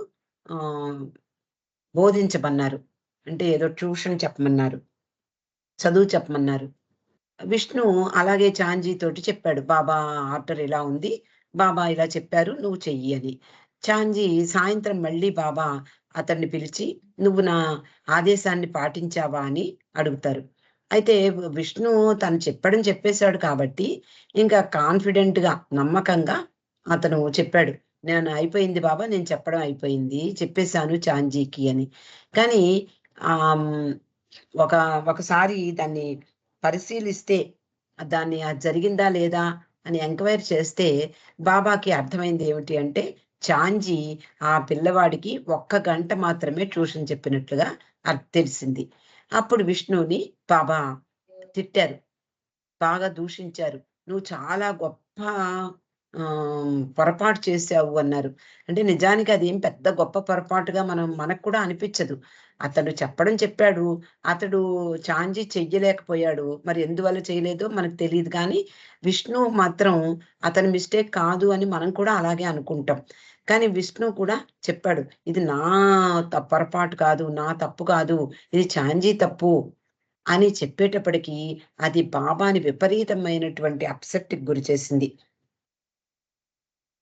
బోధించమన్నారు. అంటే ఏదో ట్యూషన్ చెప్పమన్నారు. చదువు చెప్పమన్నారు. విష్ణు అలాగే చాంజీ తోటి చెప్పాడు. బాబా ఆర్డర్ ఇలా ఉంది. బాబా ఇలా చెప్పారు. నువ్వు చెయ్యి అని. చాంజీ సాయంత్రం మళ్ళీ బాబా అతన్ని పిలిచి, "నువ్వు నా ఆదేశాన్ని పాటించావా?" అని అడుగుతారు. అయితే విష్ణు తను చెప్పడం చెప్పేశాడు కాబట్టి, ఇంకా కాన్ఫిడెంట్‌గా, నమ్మకంగా అతను చెప్పాడు. "నేను అయిపోయింది బాబా. నేను చెప్పడం అయిపోయింది. చెప్పేశాను చాంజీకి" అని. కానీ ఆహ్, హ్మ్, ఒక ఒకసారి దాన్ని పరిశీలిస్తే దాన్ని అది జరిగిందా లేదా అని ఎంక్వైరీ చేస్తే బాబాకి అర్థమైంది ఏమిటి అంటే చాంజీ ఆ పిల్లవాడికి 1 గంట మాత్రమే ట్యూషన్ చెప్పినట్లుగా తెలిసింది. అప్పుడు విష్ణువుని బాబా తిట్టారు. బాగా దూషించారు. "నువ్వు చాలా గొప్ప పొరపాటు చేశావు" అన్నారు. అంటే నిజానికి అదేం పెద్ద గొప్ప పొరపాటుగా మనకు కూడా అనిపించదు. అతడు చెప్పడం చెప్పాడు. అతడు చాంజీ చెయ్యలేకపోయాడు. మరి ఎందువల్ల చేయలేదో మనకు తెలీదు కానీ, విష్ణువు మాత్రం అతని మిస్టేక్ కాదు అని మనం కూడా అలాగే అనుకుంటాం. కానీ విష్ణువు కూడా చెప్పాడు. "ఇది నా పొరపాటు కాదు. నా తప్పు కాదు. ఇది చాంజీ తప్పు" అని చెప్పేటప్పటికి అది బాబాని విపరీతమైనటువంటి అప్సెట్‌కి గురిచేసింది.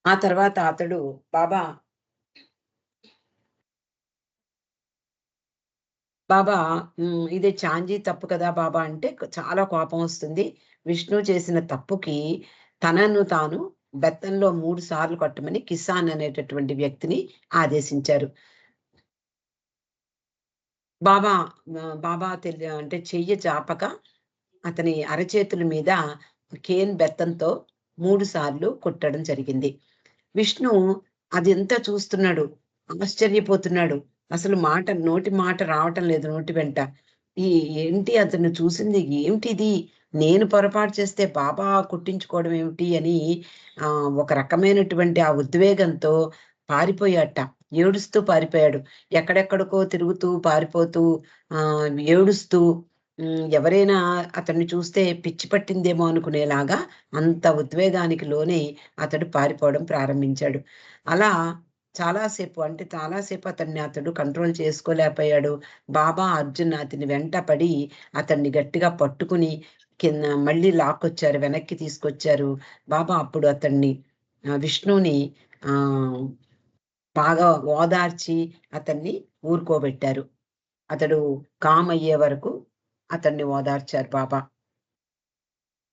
ఆ తర్వాత అతడు బాబా బాబా "ఇది చాంజీ తప్పు కదా బాబా" అంటే చాలా కోపమొస్తుంది. విష్ణువు చేసిన తప్పుకి తనను తాను బెత్తంలో 3 సార్లు కొట్టమని కిసాన్ అనేటటువంటి వ్యక్తిని ఆదేశించారు. బాబా బాబా అంటే చెయ్యి చాపక అతని అరచేతుల మీద కేన్ బెత్తంతో 3 సార్లు కొట్టడం జరిగింది. విష్ణు అదంతా చూస్తున్నాడు. ఆశ్చర్యపోతున్నాడు. అసలు నోటి మాట రావటం లేదు నోటి వెంట. ఈ ఏంటి అతను చూసింది ఏమిటిది? నేను పొరపాటు చేస్తే బాబా కొట్టించుకోవడం ఏమిటి అని ఒక రకమైనటువంటి ఆ ఉద్వేగంతో పారిపోయాడట. ఏడుస్తూ పారిపోయాడు. ఎక్కడెక్కడికో తిరుగుతూ, పారిపోతూ ఏడుస్తూ ఎవరైనా అతన్ని చూస్తే పిచ్చి పట్టిందేమో అనుకునేలాగా అంత ఉద్వేగానికి లోనై అతడు పారిపోవడం ప్రారంభించాడు. అలా చాలా సేపు అతడు కంట్రోల్ చేసుకోలేకపోయాడు. బాబా, అర్జున్ అతని వెంట పడి అతన్ని గట్టిగా పట్టుకుని మళ్ళీ లాక్కొచ్చారు. వెనక్కి తీసుకొచ్చారు. బాబా అప్పుడు విష్ణువుని ఆహ్, బాగా ఓదార్చి అతన్ని ఊరుకోబెట్టారు. అతడు కామ్ అయ్యే వరకు అతన్ని ఓదార్చారు బాబా.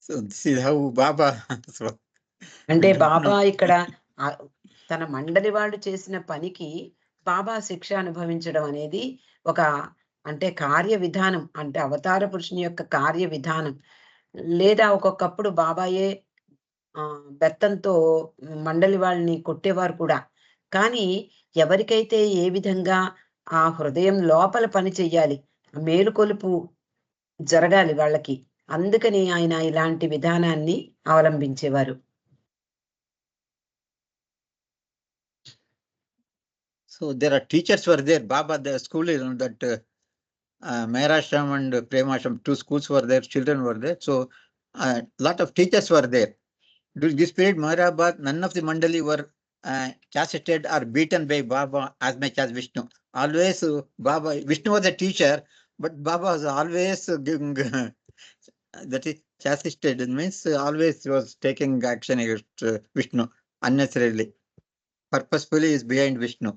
So this is how Baba. So అంటే we don't బాబా know. ఇక్కడ ఆహ్, తన మండలి వాళ్ళు చేసిన పనికి బాబా శిక్ష అనుభవించడం అనేది ఒక అంటే కార్య విధానం. అంటే అవతార పురుషుని యొక్క కార్య విధానం. లేదా ఒక్కొక్కప్పుడు బాబాయే బెత్తంతో మండలి వాళ్ళని కొట్టేవారు కూడా. కానీ ఎవరికైతే ఏ విధంగా ఆ హృదయం లోపల పని చెయ్యాలి. మేలుకొలుపు జరగాలి వాళ్ళకి. అందుకని ఆయన ఇలాంటి విధానాన్ని అవలంబించేవారు. So there are teachers were there. Baba, the school is that Meherashram and Premashram, 2 schools were there. Children were there. So lot of teachers were there. During this period, Meherabad, none of the mandali were castigated or beaten by Baba as much as Vishnu. Always Baba, Vishnu was a teacher, but Baba was always giving that is chastised. It means always was taking action against Vishnu unnecessarily. Purposefully is behind Vishnu.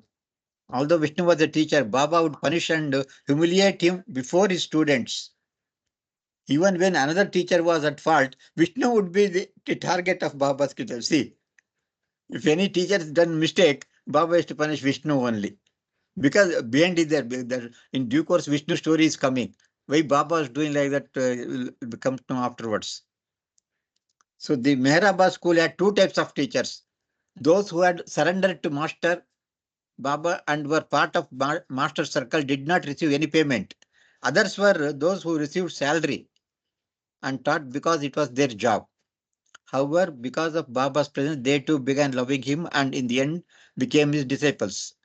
Although Vishnu was a teacher, Baba would punish and humiliate him before his students. Even when another teacher was at fault, Vishnu would be the target of Baba's criticism. See, if any teacher has done mistake, Baba is to punish Vishnu only. Because behind it there, in due course, Vishnu story is coming. Why Baba is doing like that will come to know afterwards. So the Meherabad school had 2 types of teachers. Those who had surrendered to Master Baba and were part of Master Circle did not receive any payment. Others were those who received salary and taught because it was their job. However, because of Baba's presence, they too began loving him and in the end became his disciples.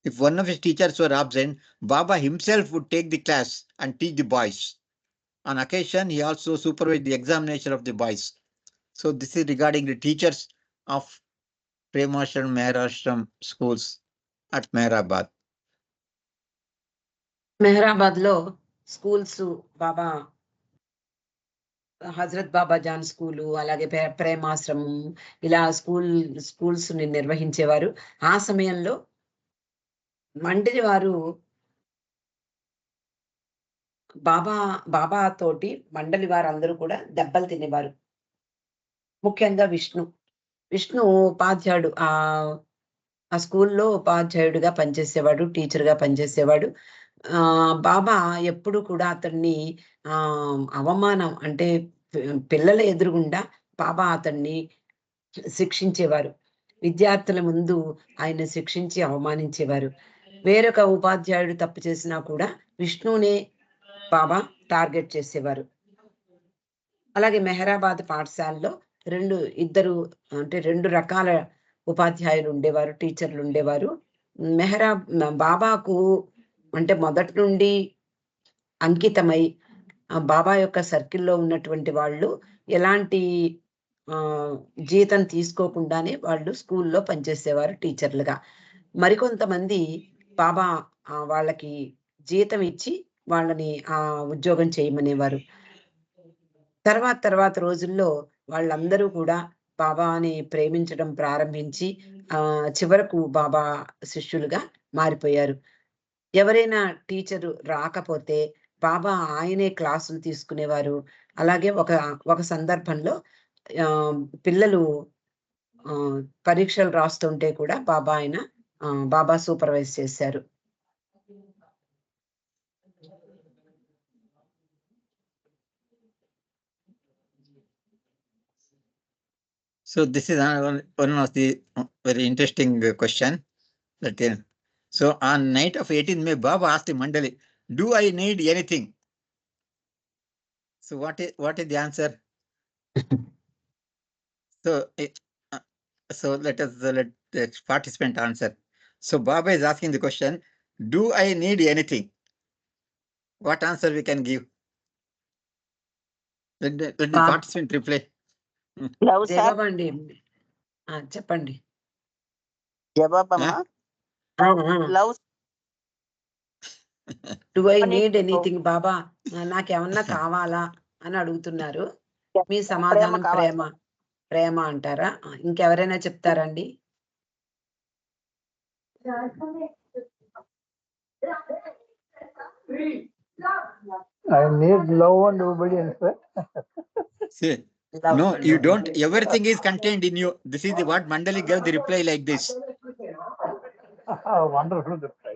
If one of his teachers were absent, Baba himself would take the class and teach the boys. On occasion, he also supervised the examination of the boys. So this is regarding the teachers of Premashram, Meherashram schools at Meherabad. Mehrabad లో schools బాబా హజరత్ బాబా John school, అలాగే ప్రేమాశ్రమం, ఇలా schools ని నిర్వహించేవారు. ఆ సమయంలో మండలి వారు బాబా తోటి మండలి వారందరూ కూడా దెబ్బలు తినేవారు. ముఖ్యంగా విష్ణు ఉపాధ్యాయుడు ఆ స్కూల్లో ఉపాధ్యాయుడిగా పనిచేసేవాడు, టీచర్ గా పనిచేసేవాడు. బాబా ఎప్పుడు కూడా అతన్ని అవమానం అంటే పిల్లల ఎదురుగుండా బాబా అతన్ని శిక్షించేవారు. విద్యార్థుల ముందు ఆయన శిక్షించి అవమానించేవారు. వేరొక ఉపాధ్యాయుడు తప్పు చేసినా కూడా విష్ణునే బాబా టార్గెట్ చేసేవారు. అలాగే మెహరాబాద్ పాఠశాలలో రెండు రకాల ఉపాధ్యాయులు ఉండేవారు, టీచర్లు ఉండేవారు. బాబాకు అంటే మొదటి నుండి అంకితమై బాబా యొక్క సర్కిల్లో ఉన్నటువంటి వాళ్ళు ఎలాంటి జీతం తీసుకోకుండానే వాళ్ళు స్కూల్లో పనిచేసేవారు టీచర్లుగా. మరికొంతమంది బాబా వాళ్ళకి జీతం ఇచ్చి వాళ్ళని ఆ ఉద్యోగం చేయమనేవారు. తర్వాత రోజుల్లో వాళ్ళందరూ కూడా బాబాని ప్రేమించడం ప్రారంభించి చివరకు బాబా శిష్యులుగా మారిపోయారు. ఎవరైనా టీచరు రాకపోతే బాబా ఆయనే క్లాసులు తీసుకునేవారు. అలాగే ఒక సందర్భంలో పిల్లలు పరీక్షలు రాస్తుంటే కూడా బాబా సూపర్వైజ్ చేశారు. So this is one of the very interesting question. So on night of 18th May, Baba asked the Mandali, "Do I need anything?" So what is the answer? So let the participant answer. So Baba is asking the question, "Do I need anything?" What answer we can give? Let the participant reply. జవాబండి చెప్పండి. జవాబమ్మా, do I need anything బాబా, నాకేమన్నా కావాలా అని అడుగుతున్నారు. మీ సమాధానం ప్రేమ అంటారా? ఇంకెవరైనా చెప్తారండి? I need love and obedience. See, no, you don't. Everything is contained in you. This is what Mandali gave the reply like this. Wonderful reply.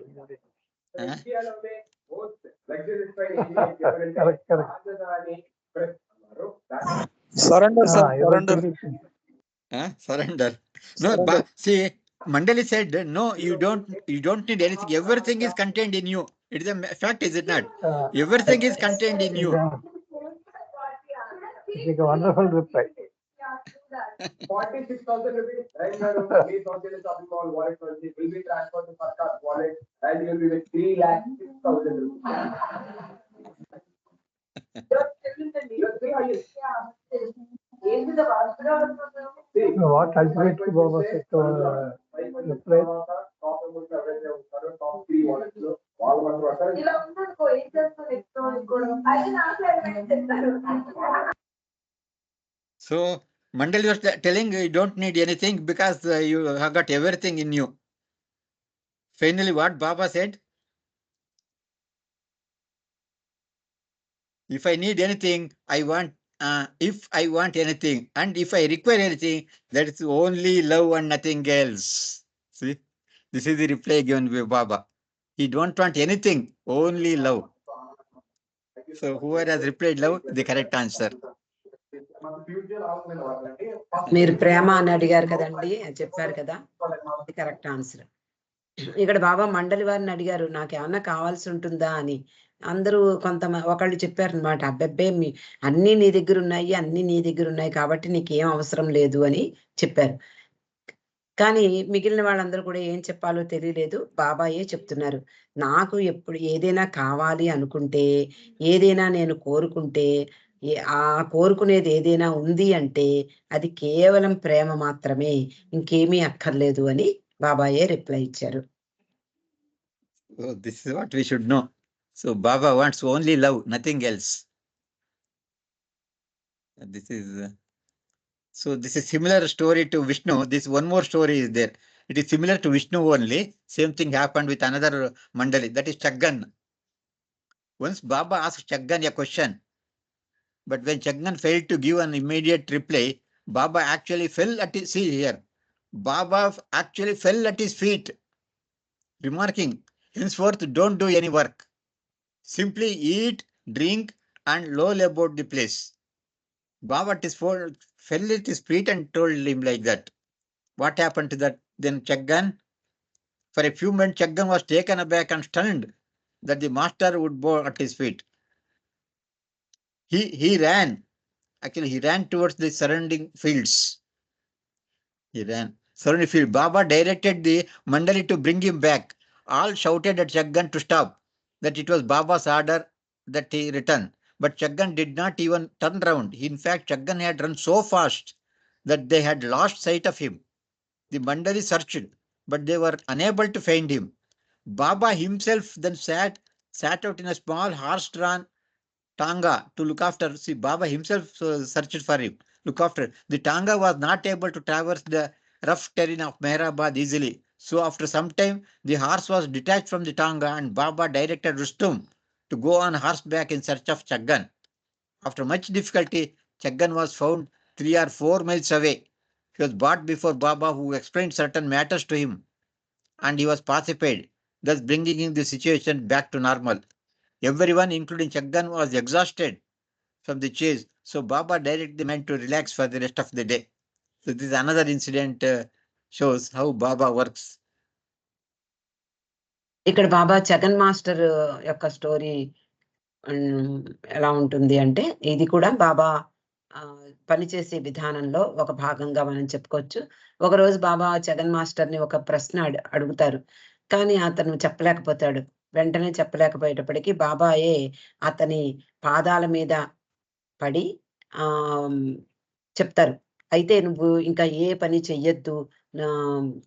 Surrender, sir. Surrender. Surrender. No, see, Mandali said, "No, you don't need anything. Everything is contained in you." It is a fact, is it not? Everything is contained in you. It's a wonderful reply. 46,000 rupees. Shopping mall wallet will be transferred to Sarkar's wallet, and you will be with 3,06,000 rupees. What ultimately Baba said to reply? So Mandali was telling you don't need anything because you have got everything in you. Finally, what Baba said? If I need anything, if I want anything, and if I require anything, that is only love and nothing else. See, this is the reply given by Baba. He don't want anything, only love. So whoever has replied love, the correct answer. మీరు ప్రేమ అని అడిగారు కదండి, చెప్పారు కదా, ఇది correct answer. ఇక్కడ బాబా మండలి వారిని అడిగారు, నాకేమన్నా కావాల్సి ఉంటుందా అని. అందరూ ఒకళ్ళు చెప్పారనమాట, అబ్బెబ్బే అన్నీ నీ దగ్గర ఉన్నాయి కాబట్టి నీకేం అవసరం లేదు అని చెప్పారు. కానీ మిగిలిన వాళ్ళందరూ కూడా ఏం చెప్పాలో తెలియలేదు. బాబాయే చెప్తున్నారు. నాకు ఎప్పుడు ఏదైనా కావాలి అనుకుంటే, ఏదైనా నేను కోరుకుంటే, ఆ కోరుకునేది ఏదైనా ఉంది అంటే అది కేవలం ప్రేమ మాత్రమే. ఇంకేమీ అక్కర్లేదు అని బాబాయే రిప్లై ఇచ్చారు. Oh, this is what we should know. So Baba wants only love, nothing else. This is so this is similar story to Vishnu. This one more story is there. It is similar to Vishnu only. Same thing happened with another Mandali, that is Chaggan. Once Baba asked Chaggan a question, but when Chaggan failed to give an immediate reply, Baba actually fell at his, see here, Baba actually fell at his feet, remarking, henceforth don't do any work. Simply eat, drink, and loll about the place. Baba fell at his feet and told him like that. What happened to that? Then Chaggan, for a few minutes, Chaggan was taken aback and stunned that the master would bow at his feet. He ran. Actually, he ran towards the surrounding fields. He ran. Surrounding field. Baba directed the Mandali to bring him back. All shouted at Chaggan to stop, that it was Baba's order that he return. But Chaggan did not even turn round. In fact, Chaggan had run so fast that they had lost sight of him. The Mandali searched, but they were unable to find him. Baba himself then sat out in a small horse-drawn tanga to look after. See, Baba himself searched for him, look after. The tanga was not able to traverse the rough terrain of Meherabad easily. So after some time, the horse was detached from the tanga and Baba directed Rustum to go on horseback in search of Chaggan. After much difficulty, Chaggan was found 3 or 4 miles away. He was brought before Baba, who explained certain matters to him, and he was pacified, thus bringing the situation back to normal. Everyone, including Chaggan, was exhausted from the chase, so Baba directed the men to relax for the rest of the day. So this is another incident, shows how Baba works. ఇక్కడ బాబా Jagan master యొక్క story ఎలా ఉంటుంది అంటే, ఇది కూడా బాబా పనిచేసే విధానంలో ఒక భాగంగా మనం చెప్పుకోవచ్చు. ఒకరోజు బాబా జగన్ మాస్టర్ ని ఒక ప్రశ్న అడుగుతారు, కానీ అతను చెప్పలేకపోతాడు. వెంటనే చెప్పలేకపోయేటప్పటికీ బాబాయే అతని పాదాల మీద పడి చెప్తారు, అయితే నువ్వు ఇంకా ఏ పని చెయ్యొద్దు,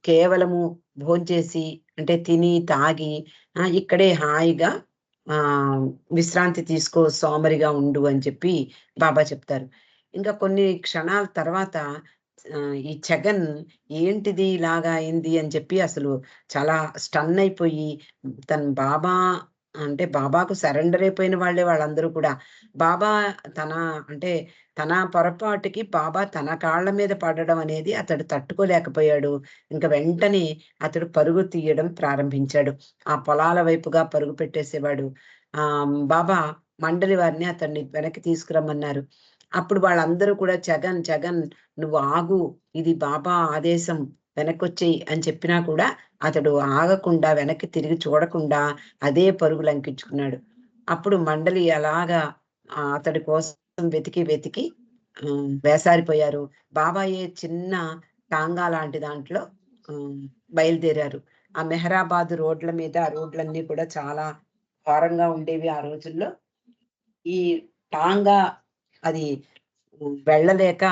కేవలము భోంచేసి అంటే తిని తాగి ఇక్కడే హాయిగా విశ్రాంతి తీసుకో, సోమరిగా ఉండు అని చెప్పి బాబా చెప్తారు. ఇంకా కొన్ని క్షణాల తర్వాత ఈ జగన్ ఏంటిది ఇలాగా అయింది అని చెప్పి అసలు చాలా స్టన్ అయిపోయి, తన బాబా అంటే బాబాకు సరెండర్ అయిపోయిన వాళ్ళే వాళ్ళందరూ కూడా. బాబా తన పొరపాటుకి బాబా తన కాళ్ళ మీద పడడం అనేది అతడు తట్టుకోలేకపోయాడు. ఇంకా వెంటనే అతడు పరుగు తీయడం ప్రారంభించాడు. ఆ పొలాల వైపుగా పరుగు పెట్టేసేవాడు. బాబా మండలి వారిని అతన్ని వెనక్కి తీసుకురమ్మన్నారు. అప్పుడు వాళ్ళందరూ కూడా జగన్ నువ్వు ఆగు, ఇది బాబా ఆదేశం, వెనక్కొచ్చేయి అని చెప్పినా కూడా అతడు ఆగకుండా, వెనక్కి తిరిగి చూడకుండా అదే పరుగు లంకించుకున్నాడు. అప్పుడు మండలి అలాగా అతడి కోసం వెతికి వేసారిపోయారు. బాబాయే చిన్న టాంగా లాంటి దాంట్లో బయలుదేరారు. ఆ మెహరాబాద్ రోడ్ల మీద, రోడ్లన్నీ కూడా చాలా ఘోరంగా ఉండేవి ఆ రోజుల్లో. ఈ టాంగా అది వెళ్ళలేక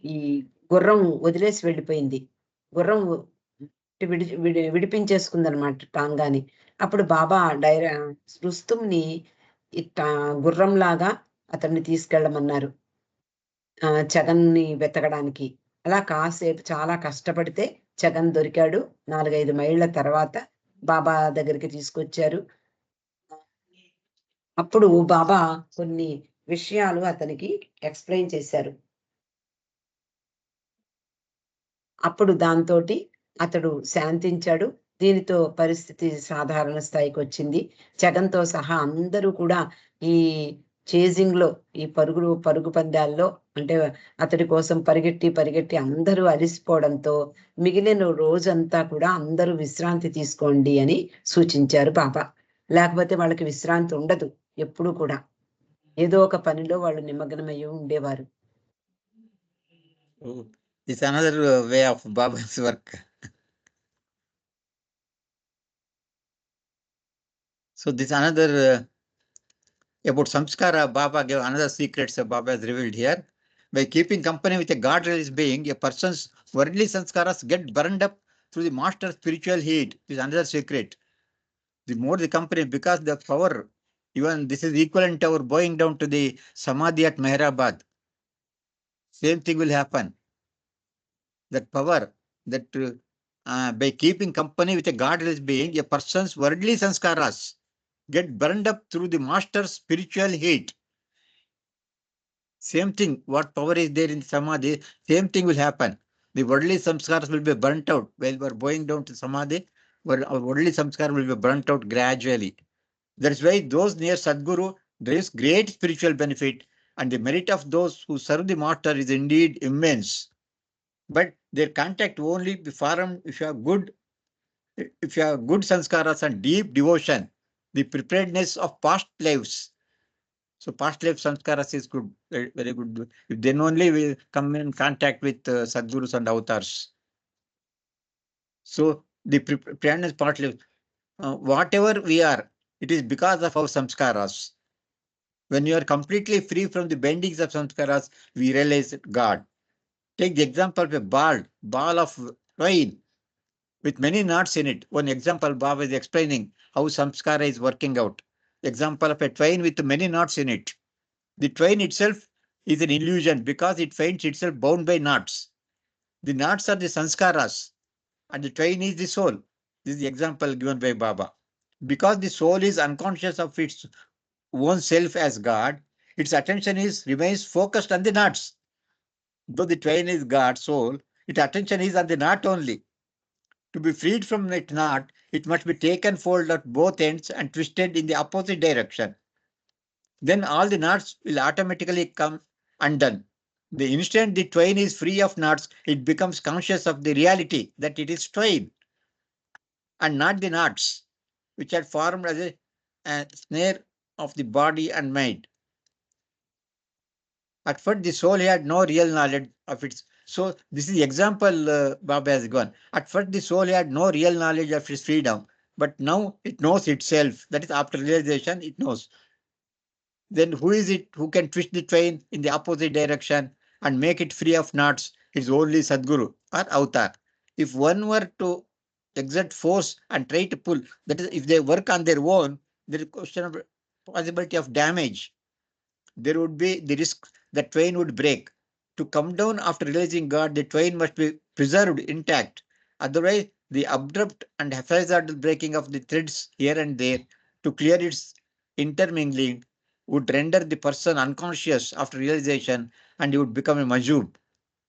ఈ గుర్రం వదిలేసి వెళ్ళిపోయింది. గుర్రం విడిపించేసుకుందనమాట టాంగాని. అప్పుడు బాబా రుస్తుంని గుర్రంలాగా అతన్ని తీసుకెళ్ళమన్నారు జగన్ని వెతకడానికి. అలా కాసేపు చాలా కష్టపడితే జగన్ దొరికాడు. 4-5 మైళ్ళ తర్వాత బాబా దగ్గరికి తీసుకొచ్చారు. అప్పుడు బాబా కొన్ని విషయాలు అతనికి ఎక్స్ప్లెయిన్ చేశారు. అప్పుడు దాంతోటి అతడు శాంతించాడు. దీనితో పరిస్థితి సాధారణ స్థాయికి వచ్చింది. జగన్తో సహా అందరూ కూడా ఈ చేజింగ్ లో, ఈ పరుగు పందాల్లో అంటే అతడి కోసం పరిగెట్టి అందరూ అలిసిపోవడంతో మిగిలిన రోజంతా కూడా అందరూ విశ్రాంతి తీసుకోండి అని సూచించారు బాబా. లేకపోతే వాళ్ళకి విశ్రాంతి ఉండదు. ఎప్పుడూ కూడా ఏదో ఒక పనిలో వాళ్ళు నిమగ్నమయ్యి ఉండేవారు. It's another way of Baba's work. So this another about samskara. Baba gave another secrets Baba has revealed here. By keeping company with a God-realized being, a person's worldly sanskaras get burned up through the master spiritual heat. This is another secret. The more the company, because the power, even this is equivalent to our bowing down to the Samadhi at Meherabad. Same thing will happen. That power, that by keeping company with a godless being, a person's worldly sanskaras get burned up through the master's spiritual heat. Same thing, what power is there in Samadhi, same thing will happen. The worldly samskaras will be burnt out while we are going down to Samadhi. Our worldly samskara will be burnt out gradually. That's why those near Sadguru derives great spiritual benefit, and the merit of those who serve the master is indeed immense. But their contact only be formed if you have good sanskaras and deep devotion, the preparedness of past lives. So past life sanskaras is good, very, very good. If then only we come in contact with Sadgurus and avatars. So the preparedness past life, whatever we are, it is because of our samskaras. When you are completely free from the bendings of samskaras, we realize God. Take the example of a ball of twine with many knots in it. One example, Baba is explaining how samskara is working out. Example of a twine with many knots in it. The twine itself is an illusion because it finds itself bound by knots. The knots are the sanskaras and the twine is the soul. This is the example given by Baba. Because the soul is unconscious of its own self as God, its attention remains focused on the knots. Though the twine is God's soul, its attention is on the knot only. To be freed from that knot, it must be taken hold at both ends and twisted in the opposite direction. Then all the knots will automatically come undone. The instant the twine is free of knots, it becomes conscious of the reality that it is twine and not the knots, which are formed as a snare of the body and mind. At first, the soul had no real knowledge of its. So this is the example Baba has given. At first, the soul had no real knowledge of its freedom, but now it knows itself. That is, after realization, it knows. Then who is it who can twist the twine in the opposite direction and make it free of knots? It's only Sadguru or Avatar. If one were to exert force and try to pull, that is, if they work on their own, there is question of possibility of damage. There would be the risk that twine would break. To come down after realizing God, the twine must be preserved intact. Otherwise, the abrupt and haphazard breaking of the threads here and there to clear its intermingling would render the person unconscious after realization, and he would become a majub,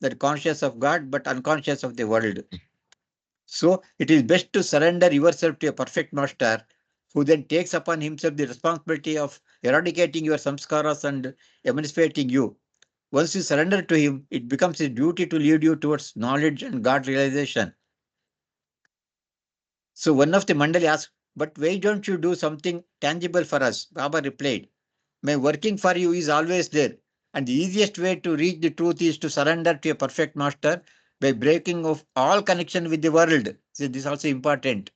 that conscious of God but unconscious of the world. So it is best to surrender yourself to a perfect master, who then takes upon himself the responsibility of eradicating your samskaras and emancipating you. Once you surrender to him, it becomes his duty to lead you towards knowledge and God realization. So one of the Mandali asked, but why don't you do something tangible for us? Baba replied, my working for you is always there, and the easiest way to reach the truth is to surrender to a perfect master by breaking off all connection with the world. So this is also important.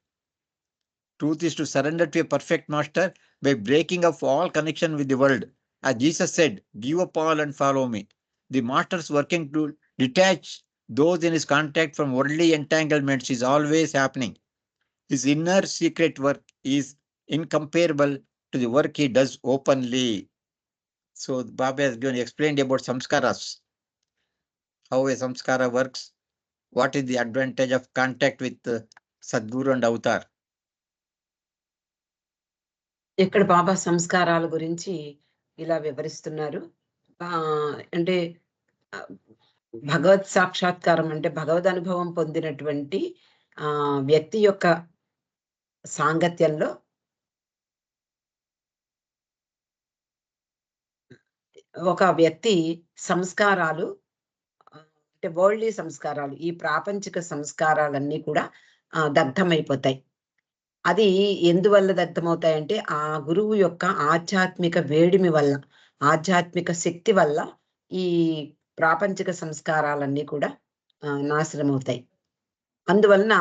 Truth is to surrender to a perfect master by breaking off all connection with the world. As Jesus said, give up all and follow me. The master's working to detach those in his contact from worldly entanglements is always happening. His inner secret work is incomparable to the work he does openly. So Baba has explained about samskaras, how a samskara works, what is the advantage of contact with Sadguru and Avatar. ఇక్కడ బాబా సంస్కారాల గురించి ఇలా వివరిస్తున్నారు. అంటే భగవత్ సాక్షాత్కారం అంటే భగవద్ అనుభవం పొందినటువంటి వ్యక్తి యొక్క సాంగత్యంలో ఒక వ్యక్తి సంస్కారాలు అంటే వరల్డ్లీ సంస్కారాలు, ఈ ప్రాపంచిక సంస్కారాలన్నీ కూడా దగ్ధమైపోతాయి. అది ఎందువల్ల దగ్ధమవుతాయంటే ఆ గురువు యొక్క ఆధ్యాత్మిక వేడిమి వల్ల, ఆధ్యాత్మిక శక్తి వల్ల ఈ ప్రాపంచిక సంస్కారాలన్నీ కూడా నాశనం అవుతాయి. అందువలన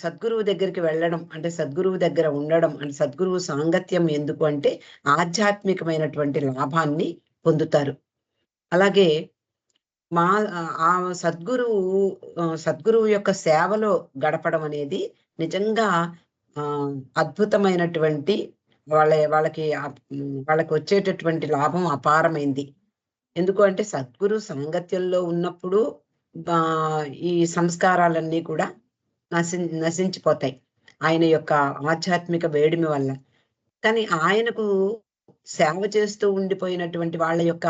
సద్గురువు దగ్గరికి వెళ్ళడం అంటే సద్గురువు దగ్గర ఉండడం అంటే సద్గురువు సాంగత్యం ఎందుకు అంటే ఆధ్యాత్మికమైనటువంటి లాభాన్ని పొందుతారు. అలాగే ఆ సద్గురువు యొక్క సేవలో గడపడం అనేది నిజంగా అద్భుతమైనటువంటి వాళ్ళకి వచ్చేటటువంటి లాభం అపారమైంది. ఎందుకు అంటే సద్గురు సాంగత్యంలో ఉన్నప్పుడు ఈ సంస్కారాలన్నీ కూడా నశించిపోతాయి ఆయన యొక్క ఆధ్యాత్మిక వేడిమి వల్ల. కానీ ఆయనకు సేవ చేస్తూ ఉండిపోయినటువంటి వాళ్ళ యొక్క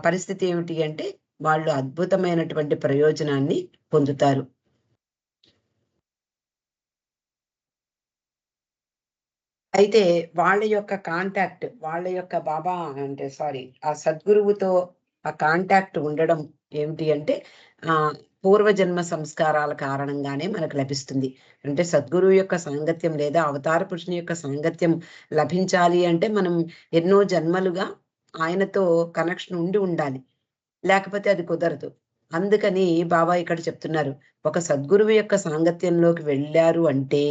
పరిస్థితి ఏమిటి అంటే వాళ్ళు అద్భుతమైనటువంటి ప్రయోజనాన్ని పొందుతారు. అయితే వాళ్ళ యొక్క కాంటాక్ట్ బాబా అంటే ఆ సద్గురువుతో ఆ కాంటాక్ట్ ఉండడం ఏమిటి అంటే పూర్వజన్మ సంస్కారాల కారణంగానే మనకు లభిస్తుంది. అంటే సద్గురువు యొక్క సాంగత్యం లేదా అవతార పురుషుని యొక్క సాంగత్యం లభించాలి అంటే మనం ఎన్నో జన్మలుగా ఆయనతో కనెక్షన్ ఉండాలి, లేకపోతే అది కుదరదు. అందుకని బాబా ఇక్కడ చెప్తున్నారు, ఒక సద్గురువు యొక్క సాంగత్యంలోకి వెళ్ళారు అంటే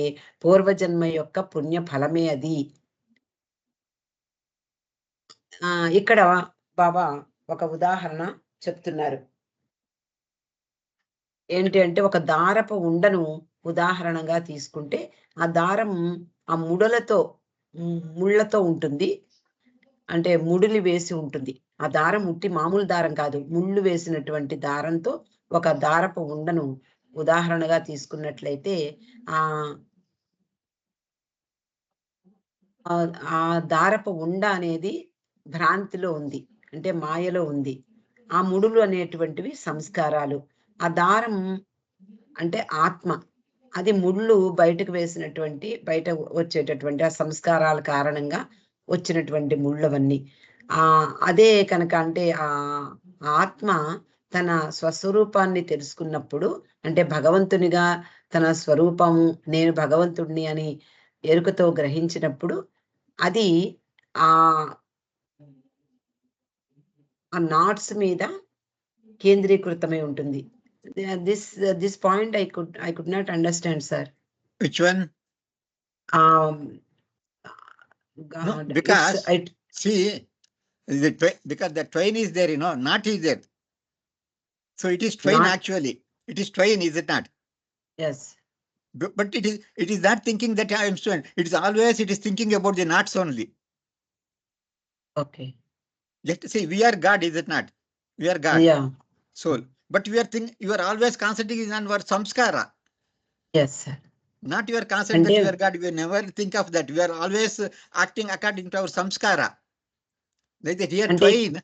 పూర్వజన్మ యొక్క పుణ్య ఫలమే అది. ఇక్కడ బాబా ఒక ఉదాహరణ చెప్తున్నారు. ఏంటి అంటే ఒక దారపు ఉండను ఉదాహరణగా తీసుకుంటే ఆ దారం ఆ ముళ్ళతో ఉంటుంది. అంటే ముడులు వేసి ఉంటుంది. ఆ దారం ఉట్టి మామూలు దారం కాదు, ముళ్ళు వేసినటువంటి దారంతో ఒక దారపు ఉండను ఉదాహరణగా తీసుకున్నట్లయితే ఆ దారపు ఉండ అనేది భ్రాంతిలో ఉంది, అంటే మాయలో ఉంది. ఆ ముడులు అనేటువంటివి సంస్కారాలు. ఆ దారం అంటే ఆత్మ. అది ముళ్ళు బయటకు బయట వచ్చేటటువంటి ఆ సంస్కారాల కారణంగా వచ్చినటువంటి ముళ్ళవన్నీ. అదే కనుక అంటే ఆ ఆత్మ తన స్వస్వరూపాన్ని తెలుసుకున్నప్పుడు, అంటే భగవంతునిగా తన స్వరూపము నేను భగవంతుడిని అని ఎరుకతో గ్రహించినప్పుడు అది ఆ నాట్స్ మీద కేంద్రీకృతమై ఉంటుంది. This point I could not understand, sir. Which one? No, because see, because the twain is there, not is there. So it is twain actually. It is twain, is it not? Yes. But it is not thinking that I am student. It is thinking about the knots only. Okay. Just see, we are God, is it not? We are God. Yeah. Soul. But you are always concentrating on our samskara. Yes, sir. Not your concept that you are God. We never think of that. We are always acting according to our samskara. Like that here, twain,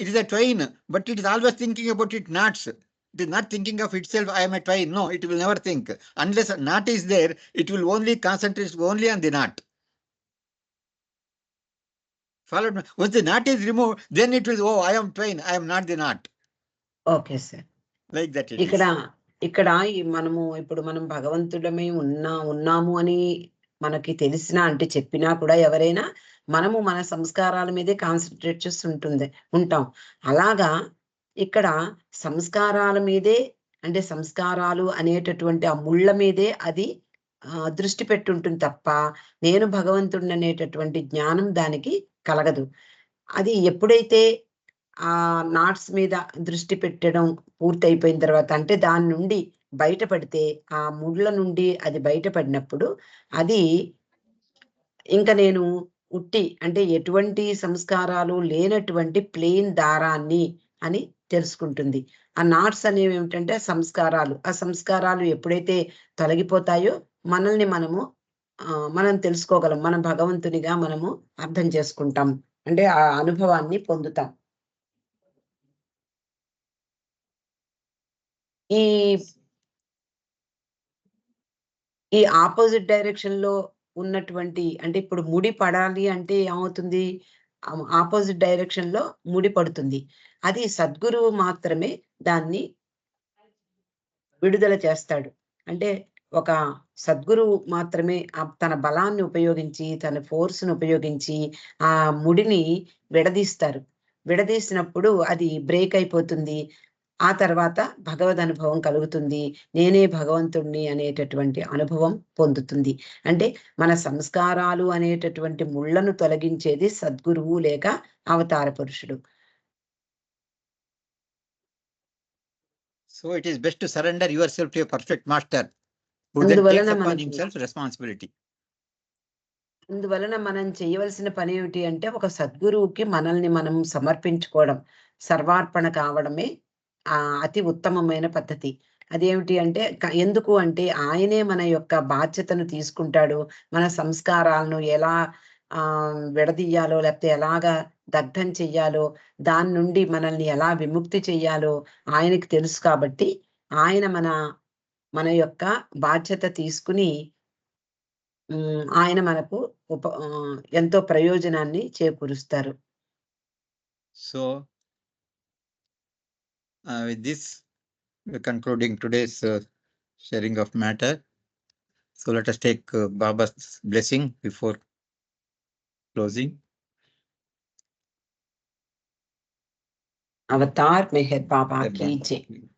it is a twain, but it is always thinking about its knots. It is not thinking of itself, I am a twain. No, it will never think. Unless a knot is there, it will only concentrate only on the knot. Followed me. Once the knot is removed, then it will, oh, I am twain, I am not the knot. Okay, sir. Like that it ఇక్కడ ఇప్పుడు మనం భగవంతుడమే ఉన్నాము అని మనకి తెలిసినా అంటే చెప్పినా కూడా ఎవరైనా మనము మన సంస్కారాల మీదే కాన్సన్ట్రేట్ చేసి ఉంటాం. అలాగా ఇక్కడ సంస్కారాల మీదే, అంటే సంస్కారాలు అనేటటువంటి ఆ ముళ్ళ మీదే అది దృష్టి పెట్టుంటుంది తప్ప నేను భగవంతుడిని అనేటటువంటి జ్ఞానం దానికి కలగదు. అది ఎప్పుడైతే ఆ నాట్స్ మీద దృష్టి పెట్టడం పూర్తయిపోయిన తర్వాత, అంటే దాని నుండి బయటపడితే, ఆ ముళ్ళ నుండి అది బయటపడినప్పుడు అది ఇంకా నేను అంటే ఎటువంటి సంస్కారాలు లేనటువంటి ప్లెయిన్ దారాన్ని అని తెలుసుకుంటుంది. ఆ నాట్స్ అనేవి ఏమిటంటే సంస్కారాలు. ఆ సంస్కారాలు ఎప్పుడైతే తొలగిపోతాయో మనల్ని మనం తెలుసుకోగలం, మనం భగవంతునిగా మనము అర్థం చేసుకుంటాం, అంటే ఆ అనుభవాన్ని పొందుతాం. ఈ ఆపోజిట్ డైరెక్షన్ లో ఉన్నటువంటి, అంటే ఇప్పుడు ముడి పడాలి అంటే ఏమవుతుంది, ఆపోజిట్ డైరెక్షన్ లో ముడి పడుతుంది. అది సద్గురువు మాత్రమే దాన్ని విడుదల చేస్తాడు. అంటే ఒక సద్గురువు మాత్రమే తన బలాన్ని ఉపయోగించి, తన ఫోర్స్ను ఉపయోగించి ఆ ముడిని విడదీస్తారు. విడదీసినప్పుడు అది బ్రేక్ అయిపోతుంది. ఆ తర్వాత భగవద్ అనుభవం కలుగుతుంది. నేనే భగవంతుణ్ణి అనేటటువంటి అనుభవం పొందుతుంది. అంటే మన సంస్కారాలు అనేటటువంటి ముళ్ళను తొలగించేది సద్గురువు లేక అవతార పురుషుడు. So it is best to surrender yourself to a perfect master who then అందువలన takes upon మనకి himself responsibility. అందువలన మనం చేయవలసిన పని ఏమిటి అంటే ఒక సద్గురువుకి మనల్ని మనం సమర్పించుకోవడం, సర్వార్పణ కావడమే అతి ఉత్తమమైన పద్ధతి. అదేమిటి అంటే ఎందుకు అంటే ఆయనే మన యొక్క బాధ్యతను తీసుకుంటాడు. మన సంస్కారాలను ఎలా విడదీయాలో లేకపోతే ఎలాగా దగ్ధం చెయ్యాలో, దాని నుండి మనల్ని ఎలా విముక్తి చెయ్యాలో ఆయనకి తెలుసు కాబట్టి ఆయన మన యొక్క బాధ్యత తీసుకుని ఆయన మనకు ఎంతో ప్రయోజనాన్ని చేకూరుస్తారు. So with this we're concluding today's sharing of matter. So let us take Baba's blessing before closing. अवतार मेहर बाबा की जय।